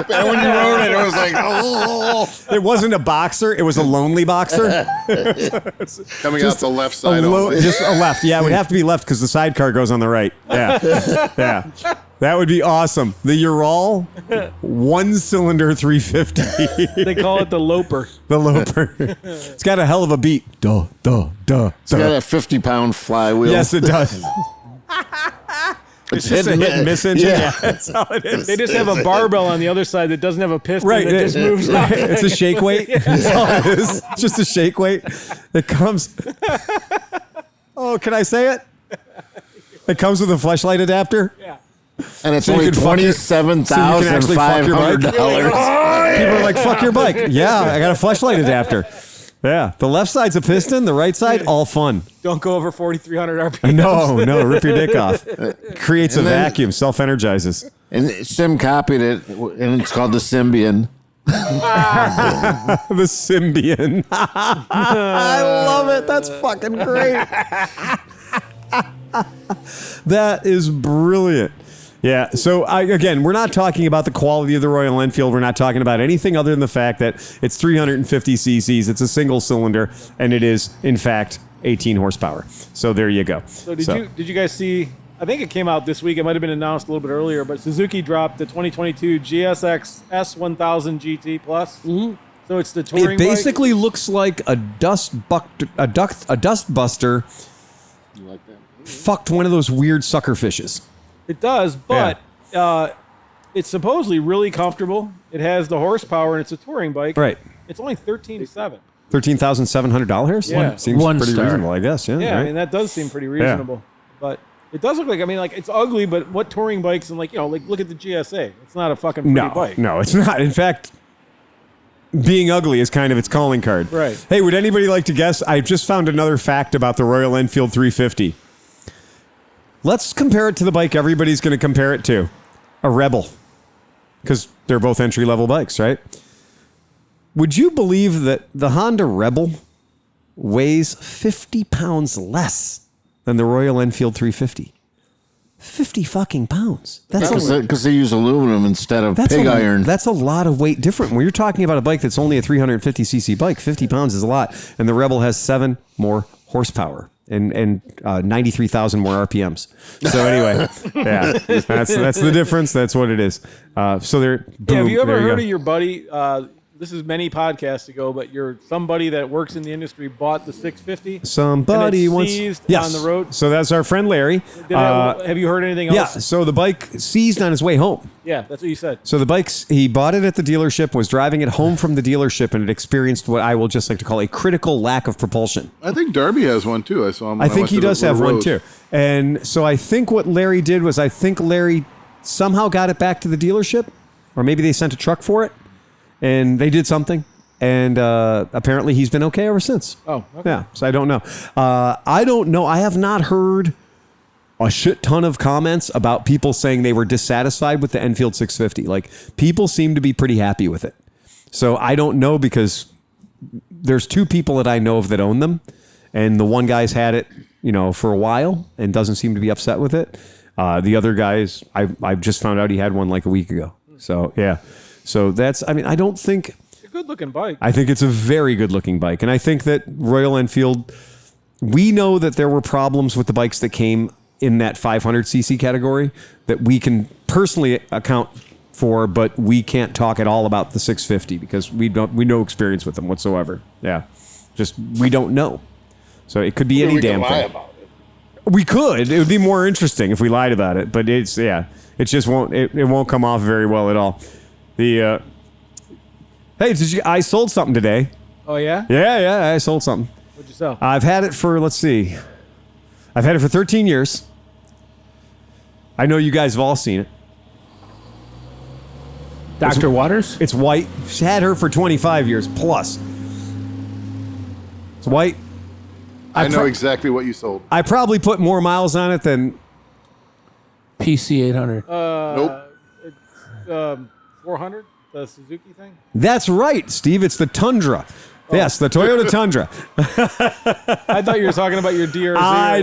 And when you rode it, it was like, oh.
It wasn't a boxer; it was a lonely boxer.
Coming out the left side.
Just a left. Yeah, it would have to be left because the sidecar goes on the right. Yeah, yeah. That would be awesome. The Ural, 1-cylinder 350.
They call it the Loper.
The Loper. It's got a hell of a beat. Duh, duh, duh.
It's got a 50-pound flywheel.
Yes, it does. It's just a hit and miss engine. Yeah, that's all it is.
They just have a barbell on the other side that doesn't have a piston
Right,
that just moves up.
It's a shake weight. That's all it is. It's just a shake weight. It comes. Oh, can I say it? It comes with a flashlight adapter.
Yeah.
And it's
So you
only
can fuck your-
$27,500.
People are like, "Fuck your bike." Yeah, I got a flashlight adapter. Yeah, the left side's a piston. The right side, all fun.
Don't go over 4,300 RPM.
No, rip your dick off. Creates a vacuum, self-energizes.
And Sim copied it, and it's called the Symbian.
The Symbian. I love it. That's fucking great. That is brilliant. Yeah. So again, we're not talking about the quality of the Royal Enfield. We're not talking about anything other than the fact that it's 350 cc's. It's a single cylinder, and it is in fact 18 horsepower. So there you go.
So did you guys see? I think it came out this week. It might have been announced a little bit earlier, but Suzuki dropped the 2022 GSX S1000 GT Plus. Mm-hmm. So it's the touring
It basically looks like a dust buster.
You like that?
Fucked one of those weird sucker fishes.
It does, but it's supposedly really comfortable. It has the horsepower, and it's a touring bike.
Right.
It's only $13,700.
$13,700.
Yeah.
Seems
One
pretty
star.
reasonable, I guess. Yeah.
Yeah,
right?
I mean, that does seem pretty reasonable. But it does look like, it's ugly, but what touring bikes, and look at the GSA. It's not a fucking pretty bike.
No, it's not. In fact, being ugly is kind of its calling card.
Right.
Hey, would anybody like to guess? I just found another fact about the Royal Enfield 350. Let's compare it to the bike everybody's going to compare it to, a Rebel, because they're both entry-level bikes, right? Would you believe that the Honda Rebel weighs 50 pounds less than the Royal Enfield 350? 50 fucking pounds.
Because they use aluminum instead of pig iron.
That's a lot of weight different. When you're talking about a bike that's only a 350cc bike, 50 pounds is a lot. And the Rebel has 7 more horsepower and 93,000 more RPMs. So anyway, yeah, that's the difference. That's what it is. So there. Boom,
have you ever
there
heard
go.
of your buddy? This is many podcasts ago, but somebody that works in the industry bought the 650.
Somebody
and
wants
seized
yes.
on the road.
So that's our friend Larry.
Have you heard anything
Yeah.
else?
So the bike seized on his way home.
Yeah, that's what you said.
So the bikes, he bought it at the dealership, was driving it home from the dealership, and it experienced what I will just like to call a critical lack of propulsion.
I think Darby has one too. I saw him.
I think he does have one too. And so I think what Larry did was Larry somehow got it back to the dealership, or maybe they sent a truck for it, and they did something. And apparently he's been okay ever since.
Oh, okay.
Yeah. So I don't know. I don't know. I have not heard a shit ton of comments about people saying they were dissatisfied with the Enfield 650. Like, people seem to be pretty happy with it. So I don't know, because there's 2 people that I know of that own them. And the one guy's had it, for a while and doesn't seem to be upset with it. The other guys, I've just found out he had one like a week ago. So, yeah. So I don't think...
Good looking bike.
I think it's a very good looking bike. And I think that Royal Enfield, we know that there were problems with the bikes that came in that 500cc category that we can personally account for, but we can't talk at all about the 650 because we no experience with them whatsoever. Yeah. Just, we don't know. So it could be any damn thing. We could. It would be more interesting if we lied about it, but it just won't come off very well at all. Hey, I sold something today.
Oh yeah?
Yeah, I sold something.
What'd you sell?
I've had it for, let's see. I've had it for 13 years. I know you guys have all seen it.
Dr. Waters?
It's white. She's had her for 25 years plus. It's white.
I know exactly what you sold.
I probably put more miles on it than...
PC 800.
Nope.
It's 400, the Suzuki thing.
That's right, Steve. It's the Tundra. Yes, the Toyota Tundra.
I thought you were talking about your DRZ.
I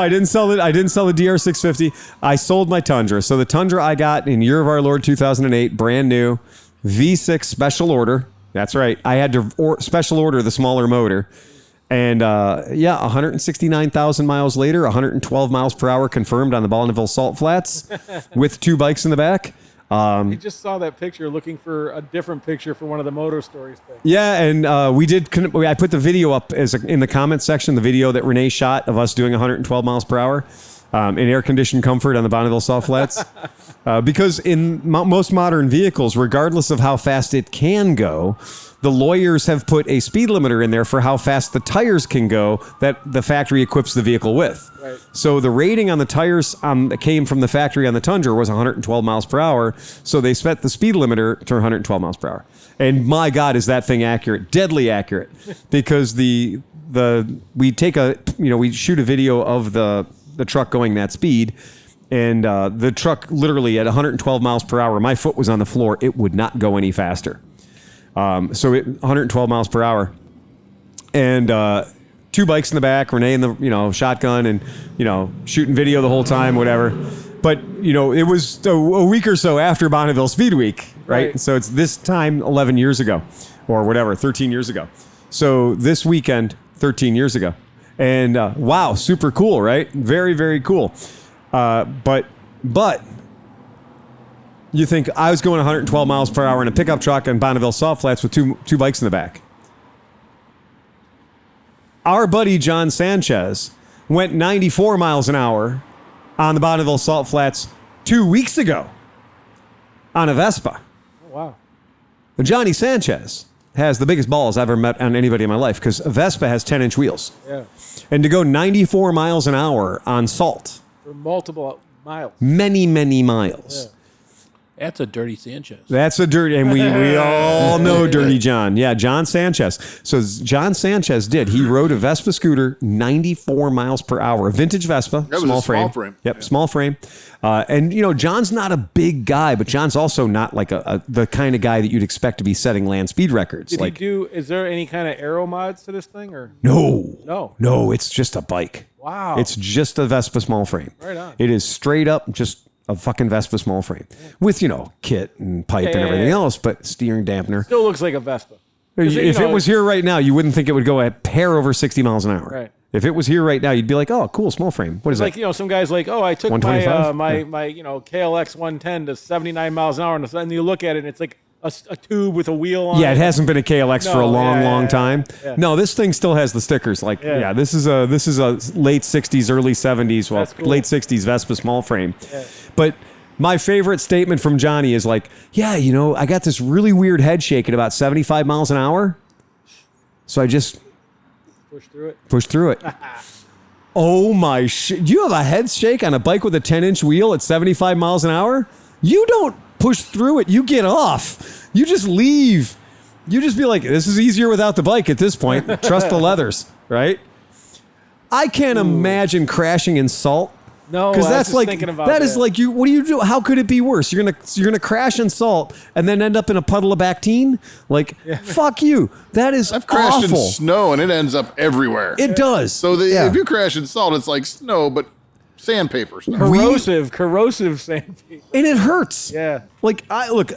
didn't sell it. I didn't sell the DR650. I sold my Tundra. So the Tundra I got in year of our Lord 2008, brand new, V6 special order. That's right. I had to special order the smaller motor. And 169,000 miles later, 112 miles per hour confirmed on the Bonneville Salt Flats with 2 bikes in the back.
I just saw that picture looking for a different picture for one of the Moto Stories things.
Yeah, and I put the video up in the comment section, the video that Renee shot of us doing 112 miles per hour in air-conditioned comfort on the Bonneville Salt Flats. Because in most modern vehicles, regardless of how fast it can go, the lawyers have put a speed limiter in there for how fast the tires can go that the factory equips the vehicle with.
Right.
So the rating on the tires that came from the factory on the Tundra was 112 miles per hour. So they set the speed limiter to 112 miles per hour. And my God, is that thing accurate? Deadly accurate. Because we shoot a video of the truck going that speed. And the truck literally at 112 miles per hour, my foot was on the floor. It would not go any faster. 112 miles per hour. And 2 bikes in the back, Renee in the shotgun, and shooting video the whole time, whatever. But it was a week or so after Bonneville Speed Week, right? So it's this time 11 years ago, or whatever, 13 years ago. So this weekend, 13 years ago, and wow, super cool, right? Very, very cool. But you think I was going 112 miles per hour in a pickup truck on Bonneville Salt Flats with two bikes in the back. Our buddy John Sanchez went 94 miles an hour on the Bonneville Salt Flats 2 weeks ago on a Vespa.
Oh, wow.
Johnny Sanchez has the biggest balls I've ever met on anybody in my life because a Vespa has 10-inch wheels.
Yeah.
And to go 94 miles an hour on salt.
For multiple miles.
Many, many miles.
Yeah.
That's a dirty Sanchez.
That's a dirty, and we all know Dirty John. Yeah, John Sanchez. So John Sanchez he rode a Vespa scooter 94 miles per hour, a vintage Vespa,
That was
small
a
frame.
small frame.
Yep,
Yeah.
small frame. And John's not a big guy, but John's also not like the kind of guy that you'd expect to be setting land speed records.
Is there any kind of aero mods to this thing or?
No, it's just a bike.
Wow.
It's just a Vespa small frame.
Right on.
It is straight up just a fucking Vespa small frame with, kit and pipe and everything else, but steering dampener.
Still looks like a Vespa.
If it was here right now, you wouldn't think it would go a hair over 60 miles an hour.
Right.
If it was here right now, you'd be like, oh, cool, small frame. What is
Like,
that?
some guys like, oh, I took my
125?
KLX 110 to 79 miles an hour, and then you look at it, and it's like a tube with a wheel on it.
Yeah, it hasn't been a KLX for a long time.
Yeah.
No, this thing still has the stickers. This is a late 60s, early 70s,
That's cool.
late 60s Vespa small frame.
Yeah.
But my favorite statement from Johnny is like, I got this really weird head shake at about 75 miles an hour. So I just pushed through it. Oh my shit. Do you have a head shake on a bike with a 10-inch wheel at 75 miles an hour? You don't push through it. You get off. You just leave. You just be like, this is easier without the bike at this point. Trust the leathers, right? I can't imagine crashing in salt.
No,
because
I was
that's
just
like
thinking about
that is
that.
like you. What do you do? How could it be worse? You're gonna crash in salt and then end up in a puddle of Bactine. Like fuck you. That is
I've crashed
awful.
in snow and it ends up everywhere.
It does.
So if you crash in salt, it's like snow, but sandpaper snow.
Corrosive sandpaper.
And it hurts.
Yeah.
Like I look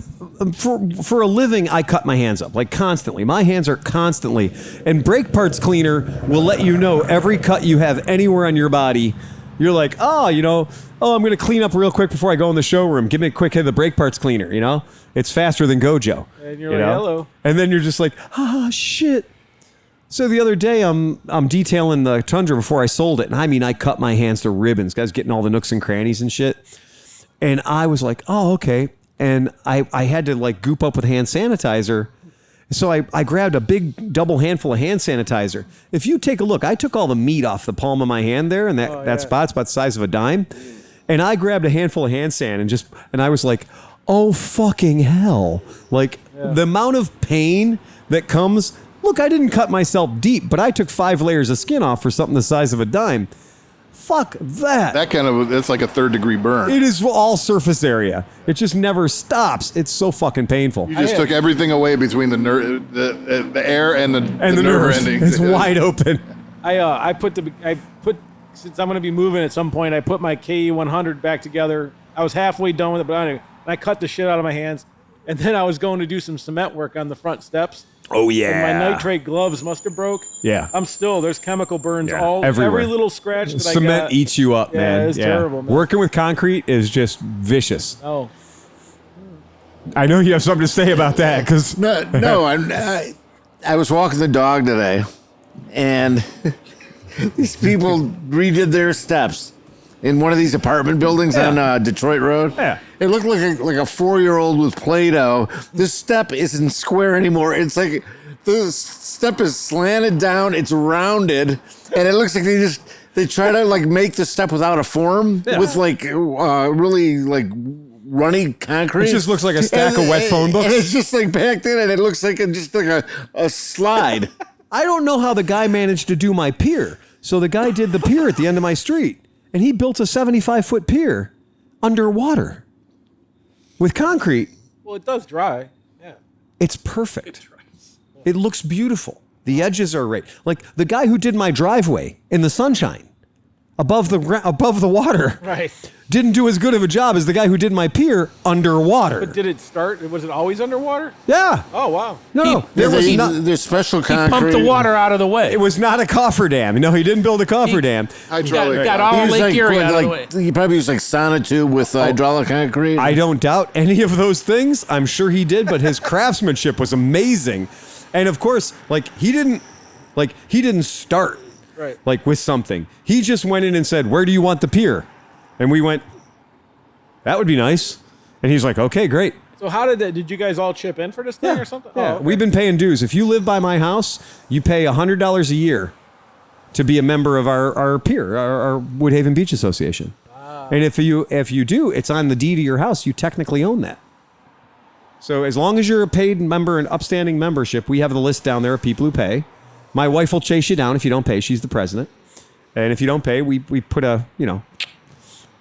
for a living, I cut my hands up like constantly. My hands are constantly, and brake parts cleaner will let you know every cut you have anywhere on your body. You're like, I'm going to clean up real quick before I go in the showroom. Give me a quick hit of the brake parts cleaner, It's faster than Gojo.
And you're like, hello.
And then you're just like, shit. So the other day, I'm detailing the Tundra before I sold it. And I cut my hands to ribbons. Guys getting all the nooks and crannies and shit. And I was like, oh, okay. And I had to like goop up with hand sanitizer. So I grabbed a big double handful of hand sanitizer. If you take a look, I took all the meat off the palm of my hand there, and that spot's about the size of a dime. And I grabbed a handful of hand sand and I was like, oh fucking hell. Like the amount of pain that comes. Look, I didn't cut myself deep, but I took 5 layers of skin off for something the size of a dime. Fuck that.
That's like a 3rd-degree burn.
It is all surface area. It just never stops. It's so fucking painful.
You just took everything away between the air and the nerve endings.
It's wide open.
I put since I'm going to be moving at some point, I put my KE100 back together. I was halfway done with it, but anyway, I cut the shit out of my hands, and then I was going to do some cement work on the front steps.
Oh yeah.
And my nitrate gloves must have broke.
Yeah.
There's chemical burns
everywhere.
Every little scratch that
Cement
I got.
eats you up, man.
It's terrible, man.
Working with concrete is just vicious.
Oh.
I know you have something to say about that because
No, I was walking the dog today, and these people redid their steps in one of these apartment buildings on Detroit Road.
Yeah.
It looked like a 4-year-old with Play-Doh. This step isn't square anymore. It's like the step is slanted down. It's rounded, and it looks like they try to like make the step without a form with like really like runny concrete.
it just looks like a stack of wet phone books.
And it's just like backed in, and it looks like just like a slide.
I don't know how the guy managed to do my pier. So the guy did the pier at the end of my street, and he built a 75-foot pier underwater with concrete.
Well, it does dry. Yeah.
It's perfect. It looks beautiful. The edges are right. Like the guy who did my driveway in the sunshine above the water.
Right.
Didn't do as good of a job as the guy who did my pier underwater.
But did it start? Was it always underwater?
Yeah.
Oh, wow.
No.
There's special concrete.
Pumped the water out of the way.
It was not a cofferdam. No, he didn't build a cofferdam.
Hydraulic.
Got all Lake Erie out of the way.
He probably used like sonotube with hydraulic concrete.
I don't doubt any of those things. I'm sure he did, but his craftsmanship was amazing. And of course, he didn't start with something. He just went in and said, "Where do you want the pier?" And we went, "That would be nice." And he's like, "Okay, great."
So how did you guys all chip in for this thing or something?
Yeah,
Oh, okay.
we've been paying dues. If you live by my house, you pay $100 a year to be a member of our pier, our Woodhaven Beach Association. Wow. And if you do, it's on the deed of your house. You technically own that. So as long as you're a paid member and upstanding membership, we have the list down there of people who pay. My wife will chase you down if you don't pay. She's the president. And if you don't pay, we put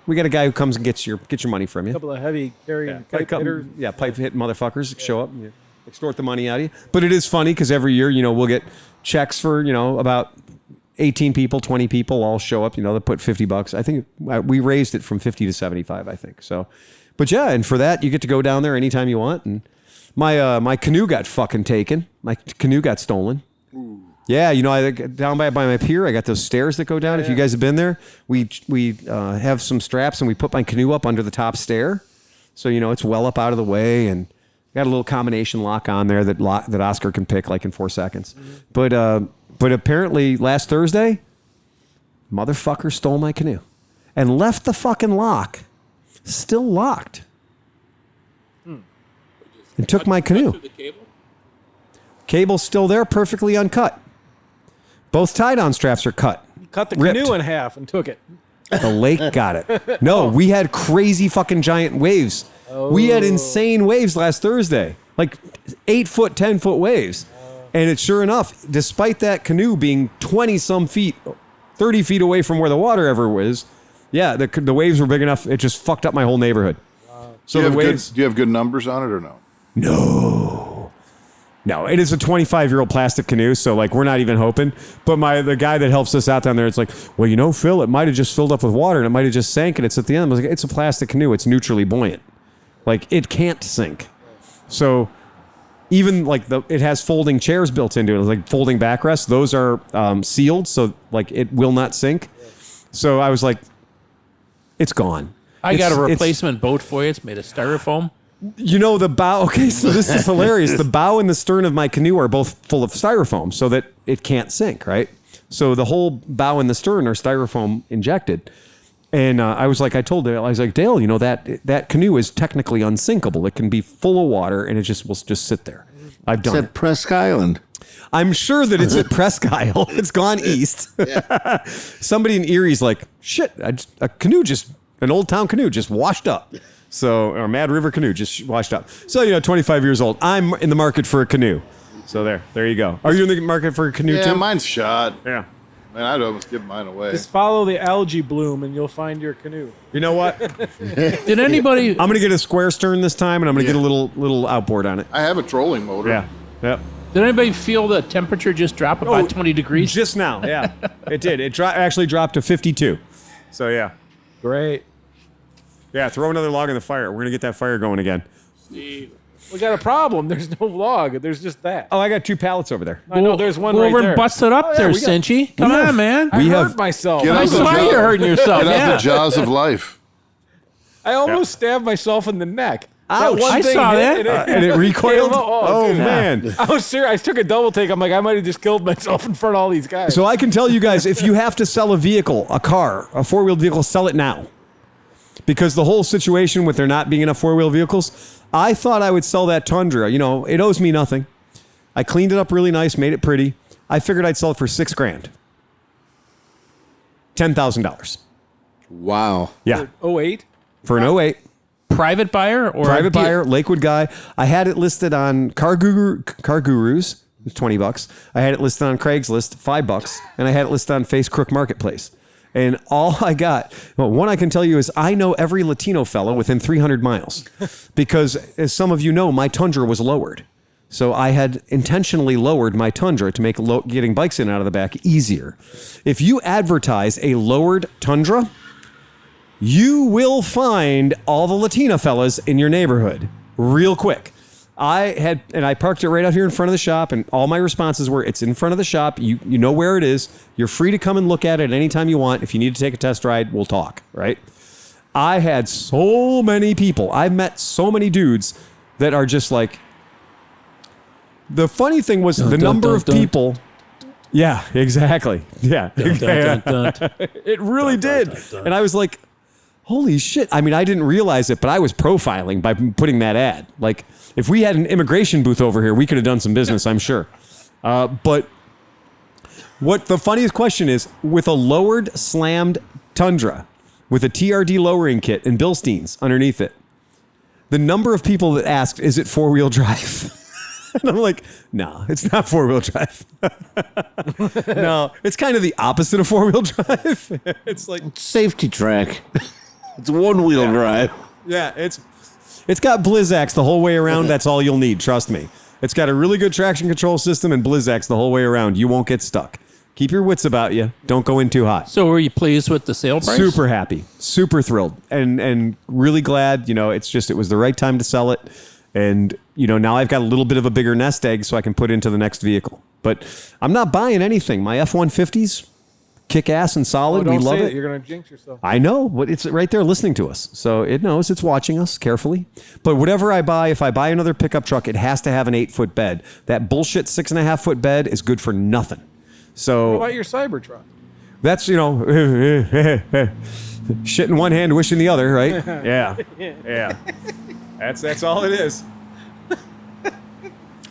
we got a guy who comes and gets your money from you.
A couple of heavy carrying pipe hitters.
Yeah, pipe hit motherfuckers show up and extort the money out of you. But it is funny because every year, we'll get checks for, about 18 people, 20 people all show up, they'll put $50. I think we raised it from 50 to 75, I think. So, but yeah, and for that, you get to go down there anytime you want. And my canoe got fucking taken. My canoe got stolen. Ooh. Yeah, I down by my pier, I got those stairs that go down. Yeah, if you guys have been there, we have some straps and we put my canoe up under the top stair, so it's well up out of the way, and got a little combination lock on there that Oscar can pick in 4 seconds. Mm-hmm. But apparently last Thursday, motherfucker stole my canoe and left the fucking lock still locked, and took my canoe. Cable's still there, perfectly uncut. Both tie-down straps are cut.
Cut the
ripped.
canoe in half and took it.
The lake got it. No, we had crazy fucking giant waves. Oh. We had insane waves last Thursday, 8-foot, 10-foot waves. And it's sure enough, despite that canoe being 20-some feet, 30 feet away from where the water ever was, yeah, the waves were big enough. It just fucked up my whole neighborhood. Wow. So
do you have good numbers on it or no?
No, it is a 25-year-old plastic canoe, so we're not even hoping. But the guy that helps us out down there, it's well, Phil, it might have just filled up with water and it might have just sank, and it's at the end. I was like, it's a plastic canoe. It's neutrally buoyant. It can't sink. So even it has folding chairs built into it, folding backrests. Those are sealed, so it will not sink. So I was like, it's gone.
I got a replacement boat for you. It's made of styrofoam.
The bow. Okay, so this is hilarious. The bow and the stern of my canoe are both full of styrofoam so that it can't sink, right? So the whole bow and the stern are styrofoam injected. And I told Dale, Dale, that canoe is technically unsinkable. It can be full of water and it will just sit there. I've done
It's at Presque Island.
I'm sure that it's at Presque Isle. It's gone east. Somebody in Erie's like, shit, an Old Town canoe just washed up. So, or Mad River canoe just washed up. So, 25 years old. I'm in the market for a canoe. So there you go. Are you in the market for a canoe too?
Yeah, mine's shot.
Yeah.
Man, I'd almost give mine away.
Just follow the algae bloom and you'll find your canoe.
You know what?
Did anybody?
I'm going to get a square stern this time, and I'm going to get a little outboard on it.
I have a trolling motor.
Yeah. Yep.
Did anybody feel the temperature just drop about 20 degrees?
Just now, yeah. It did. It actually dropped to 52. So, yeah.
Great.
Yeah, throw another log in the fire. We're going to get that fire going again.
We got a problem. There's no log. There's just that.
Oh, I got 2 pallets over there.
I know there's one
Go
right
over
there.
and bust it up there, Cinchy. Come on, man.
I
We
hurt
have-
myself.
Get
I
out the
saw you
jaws.
hurting yourself.
Get out
Yeah.
the jaws of life.
I almost stabbed myself in the neck.
Ouch.
That one
I
thing
saw
hit
that.
And it recoiled?
Oh, dude.
Man.
I was serious. I took a double take. I'm like, I might have just killed myself in front of all these guys.
So I can tell you guys, if you have to sell a vehicle, a car, a four-wheeled vehicle, sell it now. Because the whole situation with there not being enough four-wheel vehicles, I thought I would sell that Tundra. It owes me nothing. I cleaned it up really nice, made it pretty. I figured I'd sell it for $6,000. $10,000.
Wow.
Yeah.
08?
For an 08.
Private buyer or
Private buyer, Lakewood guy. I had it listed on Car Gurus, $20. I had it listed on Craigslist, $5, and I had it listed on Face Crook Marketplace. And all I got, one I can tell you is I know every Latino fellow within 300 miles because, as some of you know, my Tundra was lowered. So I had intentionally lowered my Tundra to make getting bikes in and out of the back easier. If you advertise a lowered Tundra, you will find all the Latina fellas in your neighborhood real quick. I parked it right out here in front of the shop, and all my responses were, it's in front of the shop. You know where it is. You're free to come and look at it anytime you want. If you need to take a test ride, we'll talk, right? I had so many people. I've met so many dudes that are just like, the funny thing was the number of people. Yeah, exactly. Yeah. It really did. And I was like, holy shit. I mean, I didn't realize it, but I was profiling by putting that ad. Like, if we had an immigration booth over here, we could have done some business, I'm sure. But what the funniest question is, with a lowered, slammed Tundra, with a TRD lowering kit and Bilsteins underneath it, the number of people that asked, is it four-wheel drive? And I'm like, no, it's not four-wheel drive. No, it's kind of the opposite of four-wheel drive. It's like
Safety track. It's one-wheel drive.
yeah, it's got Blizzaks the whole way around. That's all you'll need. Trust me. It's got a really good traction control system and Blizzaks the whole way around. You won't get stuck. Keep your wits about you. Don't go in too hot.
So were you pleased with the sale price?
Super happy, super thrilled, and really glad. It was the right time to sell it. And, now I've got a little bit of a bigger nest egg so I can put into the next vehicle. But I'm not buying anything. My F-150s kick ass and solid.
Don't
We love
say
it.
You're going to jinx yourself.
I know, but it's right there listening to us. So it knows it's watching us carefully. But whatever I buy, if I buy another pickup truck, it has to have an 8-foot bed. That bullshit 6.5-foot bed is good for nothing.
What
So
about your Cybertruck?
that's, shit in one hand, wish in the other, right? Yeah. Yeah. That's all it is.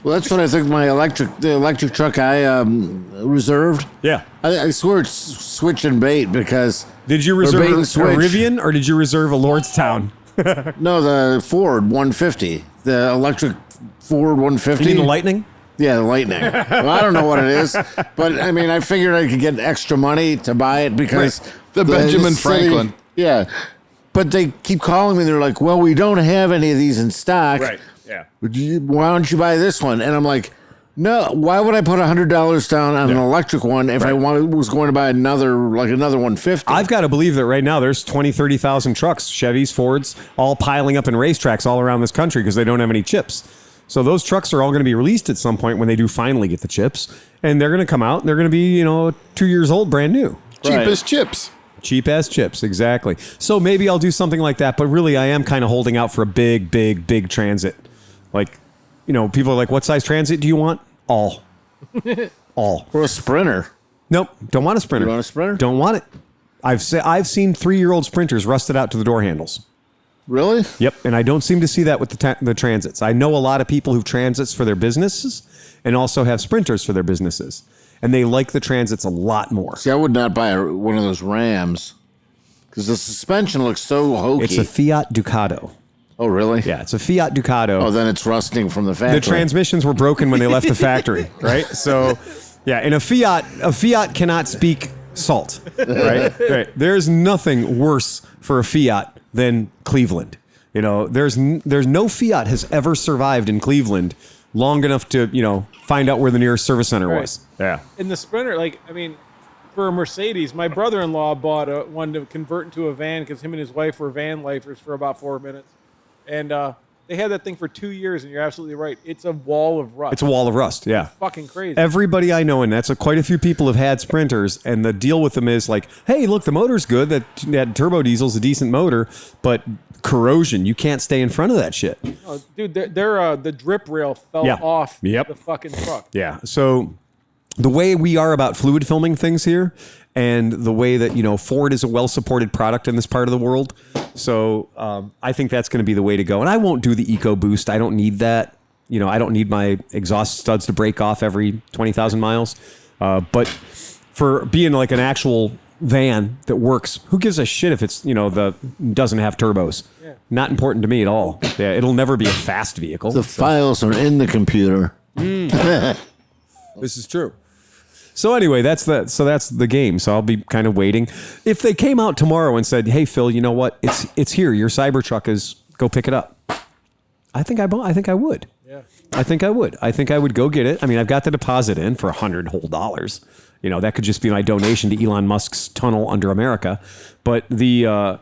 Well, that's what I think the electric truck I reserved.
Yeah.
I swear it's switch and bait because
Did you
or
reserve
bait
a
and switch.
Rivian or did you reserve a Lordstown?
No, the Ford 150, the electric Ford 150.
You mean the Lightning?
Yeah, the Lightning. Well, I don't know what it is, but I mean, I figured I could get extra money to buy it because
The Benjamin
city-
Franklin.
Yeah, but they keep calling me. They're like, "Well, we don't have any of these in stock.
Yeah.
Why don't you buy this one?" And I'm like, "No. Why would I put $100 down on an electric one if I was going to buy another 150?"
I've got to believe that right now there's 20, 30,000 trucks, Chevys, Fords, all piling up in racetracks all around this country because they don't have any chips. So those trucks are all going to be released at some point when they do finally get the chips. And they're going to come out and they're going to be, 2 years old, brand new.
Cheapest chips.
Cheap as chips, exactly. So maybe I'll do something like that. But really, I am kind of holding out for a big, big, big Transit. Like, people are like, what size Transit do you want? All. All.
or a Sprinter.
Nope, don't want a Sprinter.
You want a Sprinter?
Don't want it. I've seen 3-year-old Sprinters rusted out to the door handles.
Really?
Yep, and I don't seem to see that with the Transits. I know a lot of people who have Transits for their businesses and also have Sprinters for their businesses, and they like the Transits a lot more.
See, I would not buy one of those Rams because the suspension looks so hokey.
It's a Fiat Ducato.
Oh, really?
Yeah, it's a Fiat Ducato.
Oh, then it's rusting from the factory.
The transmissions were broken when they left the factory, right? So, yeah, and a Fiat cannot speak salt, right? Right. There's nothing worse for a Fiat than Cleveland. You know, there's no Fiat has ever survived in Cleveland long enough to, find out where the nearest service center was. Yeah.
In the Sprinter, for a Mercedes, my brother-in-law bought one to convert into a van because him and his wife were van lifers for about 4 minutes. And they had that thing for 2 years, and you're absolutely right. It's a wall of rust.
It's a wall of rust, yeah.
It's fucking crazy.
Everybody I know, and that's quite a few people have had Sprinters, and the deal with them is like, hey, look, the motor's good. That turbo diesel's a decent motor, but corrosion, you can't stay in front of that shit.
Oh, dude, the drip rail fell off the fucking truck.
Yeah, so the way we are about fluid filming things here, and the way that, Ford is a well-supported product in this part of the world. So I think that's going to be the way to go. And I won't do the EcoBoost. I don't need that. I don't need my exhaust studs to break off every 20,000 miles. But for being like an actual van that works, who gives a shit if it's, doesn't have turbos? Yeah. Not important to me at all. Yeah, it'll never be a fast vehicle.
The files are in the computer.
This is true. So anyway, that's the game. So I'll be kind of waiting. If they came out tomorrow and said, "Hey Phil, you know what? It's here. Your Cybertruck is. Go pick it up." I think I would. Yeah. I think I would. I think I would go get it. I mean, I've got the deposit in for $100 whole. That could just be my donation to Elon Musk's tunnel under America. But I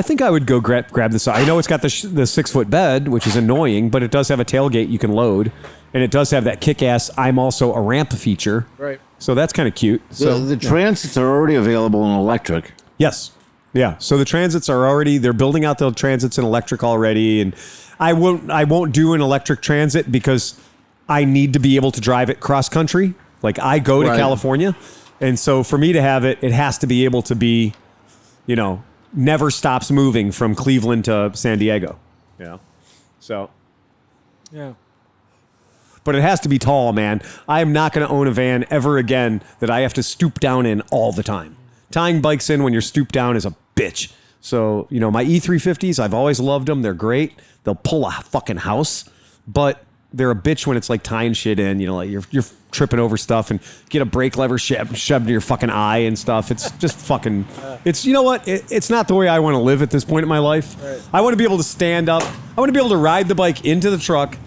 think I would go grab this. I know it's got the 6-foot bed, which is annoying, but it does have a tailgate you can load. And it does have that kick-ass I'm also a ramp feature. Right. So that's kind of cute. So
the Transits are already available in electric.
Yes. Yeah. So the Transits are they're building out the Transits in electric already. And I won't do an electric Transit because I need to be able to drive it cross-country. Like I go to California. And so for me to have it, it has to be able to be, never stops moving from Cleveland to San Diego. Yeah. So.
Yeah.
But it has to be tall, man. I am not going to own a van ever again that I have to stoop down in all the time. Tying bikes in when you're stooped down is a bitch. So, my E350s, I've always loved them. They're great. They'll pull a fucking house, but they're a bitch when it's like tying shit in. Like you're tripping over stuff and get a brake lever shoved into your fucking eye and stuff. It's just fucking. It's it's not the way I want to live at this point in my life. Right. I want to be able to stand up. I want to be able to ride the bike into the truck,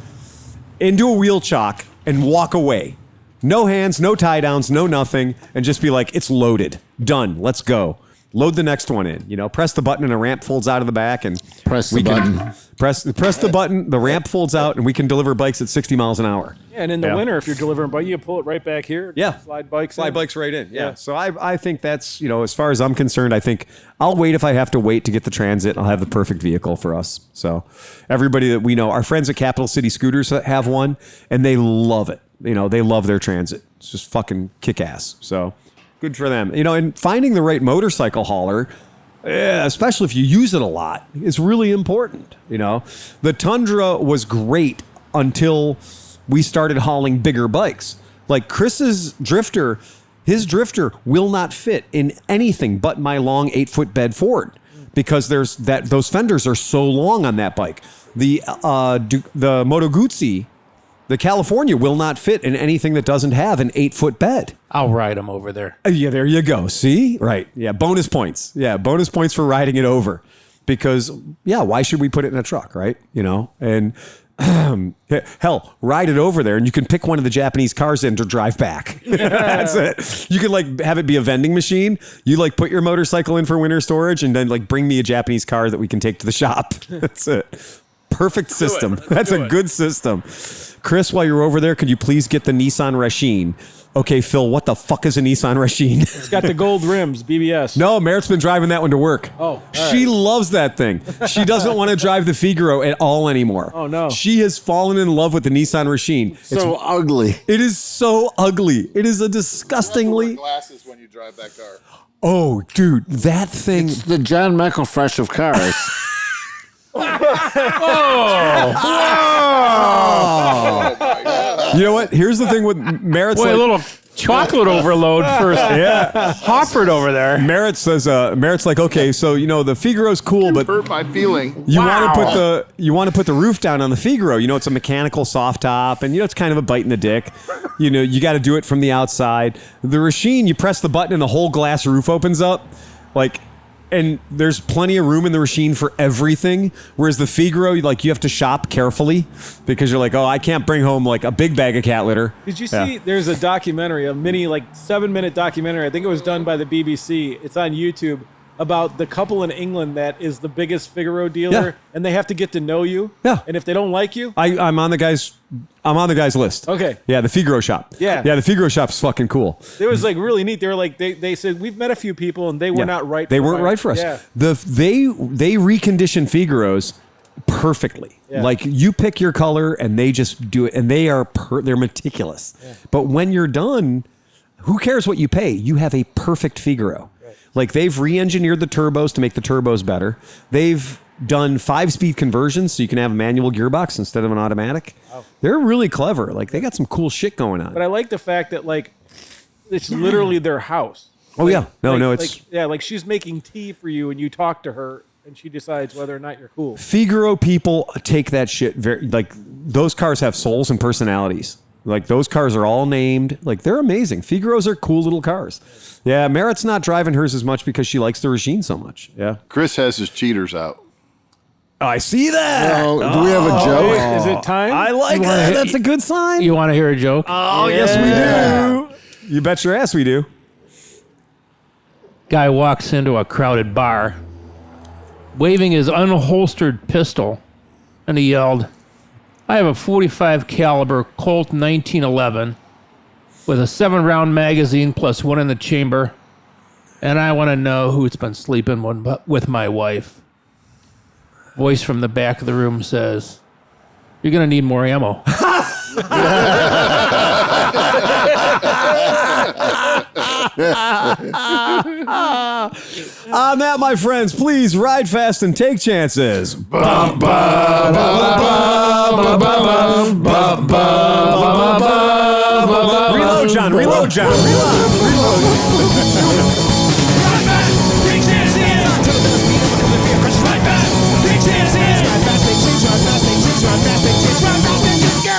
into a wheel chock, and walk away. No hands, no tie downs, no nothing, and just be like, it's loaded. Done. Let's go. Load the next one in. Press the button and a ramp folds out of the back, and
press the button.
Press the button, the ramp folds out, and we can deliver bikes at 60 miles an hour.
Yeah, and in the winter, if you're delivering bike, you pull it right back here.
Yeah.
Slide bikes
right in. Yeah. So I think that's, as far as I'm concerned, I think I'll wait if I have to wait to get the Transit. I'll have the perfect vehicle for us. So everybody that we know, our friends at Capital City Scooters have one, and they love it. They love their Transit. It's just fucking kick-ass. So good for them. And finding the right motorcycle hauler, especially if you use it a lot, is really important. The Tundra was great until we started hauling bigger bikes. Like Chris's Drifter, his Drifter will not fit in anything but my long 8-foot bed Ford because those fenders are so long on that bike. The Moto Guzzi, the California, will not fit in anything that doesn't have an 8-foot bed.
I'll ride them over there.
Yeah, there you go. See? Right. Yeah, bonus points. Yeah, bonus points for riding it over. Because, why should we put it in a truck, right? And hell, ride it over there and you can pick one of the Japanese cars in to drive back. That's it. You could have it be a vending machine. You put your motorcycle in for winter storage and then bring me a Japanese car that we can take to the shop. That's it. Perfect system. That's a good system. Chris, while you're over there, could you please get the Nissan Rasheen? Okay, Phil, what the fuck is a Nissan Rasheen?
It's got the gold rims, BBS.
No, Merritt's been driving that one to work.
Oh,
she loves that thing. She doesn't want to drive the Figaro at all anymore.
Oh, no.
She has fallen in love with the Nissan Rasheen.
So ugly.
It is so ugly. It is a disgustingly...
You have to wear glasses when you drive that car.
Oh, dude, that thing.
It's the John McElfresh of cars.
You know what? Here's the thing with Merritt's.
Boy, a little chocolate overload first.
Yeah.
Hofford over there.
Merritt says, Merritt's like, okay, so the Figaro's cool, but
Hurt my feeling.
you want to put the roof down on the Figaro. It's a mechanical soft top, and it's kind of a bite in the dick. You got to do it from the outside. The Racine, you press the button and the whole glass roof opens up, and there's plenty of room in the Racine for everything. Whereas the Figaro, you have to shop carefully because you're like, oh, I can't bring home like a big bag of cat litter.
Did you see? There's a documentary, a mini 7-minute documentary. I think it was done by the BBC. It's on YouTube about the couple in England that is the biggest Figaro dealer, and they have to get to know you.
Yeah.
And if they don't like you,
I'm on the guy's list.
Okay.
Yeah, the Figaro shop.
Yeah.
Yeah, the Figaro shop's fucking cool.
it was really neat. They were they said we've met a few people and they were not right.
They weren't right for us.
Yeah.
They recondition Figaros perfectly.
Yeah.
Like you pick your color and they just do it, and they're meticulous. Yeah. But when you're done, who cares what you pay? You have a perfect Figaro. Right. Like they've re-engineered the turbos to make the turbos better. They've done 5-speed conversions so you can have a manual gearbox instead of an automatic. Wow. They're really clever. Like they got some cool shit going on.
But I like the fact that it's literally their house.
Oh yeah. No, it's
she's making tea for you and you talk to her and she decides whether or not you're cool.
Figaro people take that shit very, those cars have souls and personalities. Like those cars are all named. Like they're amazing. Figaros are cool little cars. Yeah, Merritt's not driving hers as much because she likes the Racine so much. Yeah.
Chris has his cheaters out.
I see that.
Do we have a joke?
Is it time?
I like that. That's a good sign.
You want to hear a joke?
Oh, yes, we do. You bet your ass we do.
Guy walks into a crowded bar, waving his unholstered pistol, and he yelled, "I have a .45 caliber Colt 1911 with a 7-round magazine plus one in the chamber, and I want to know who's been sleeping with my wife." Voice from the back of the room says, "You're going to need more ammo."
On that, my friends, please ride fast and take chances. Reload, John. Reload.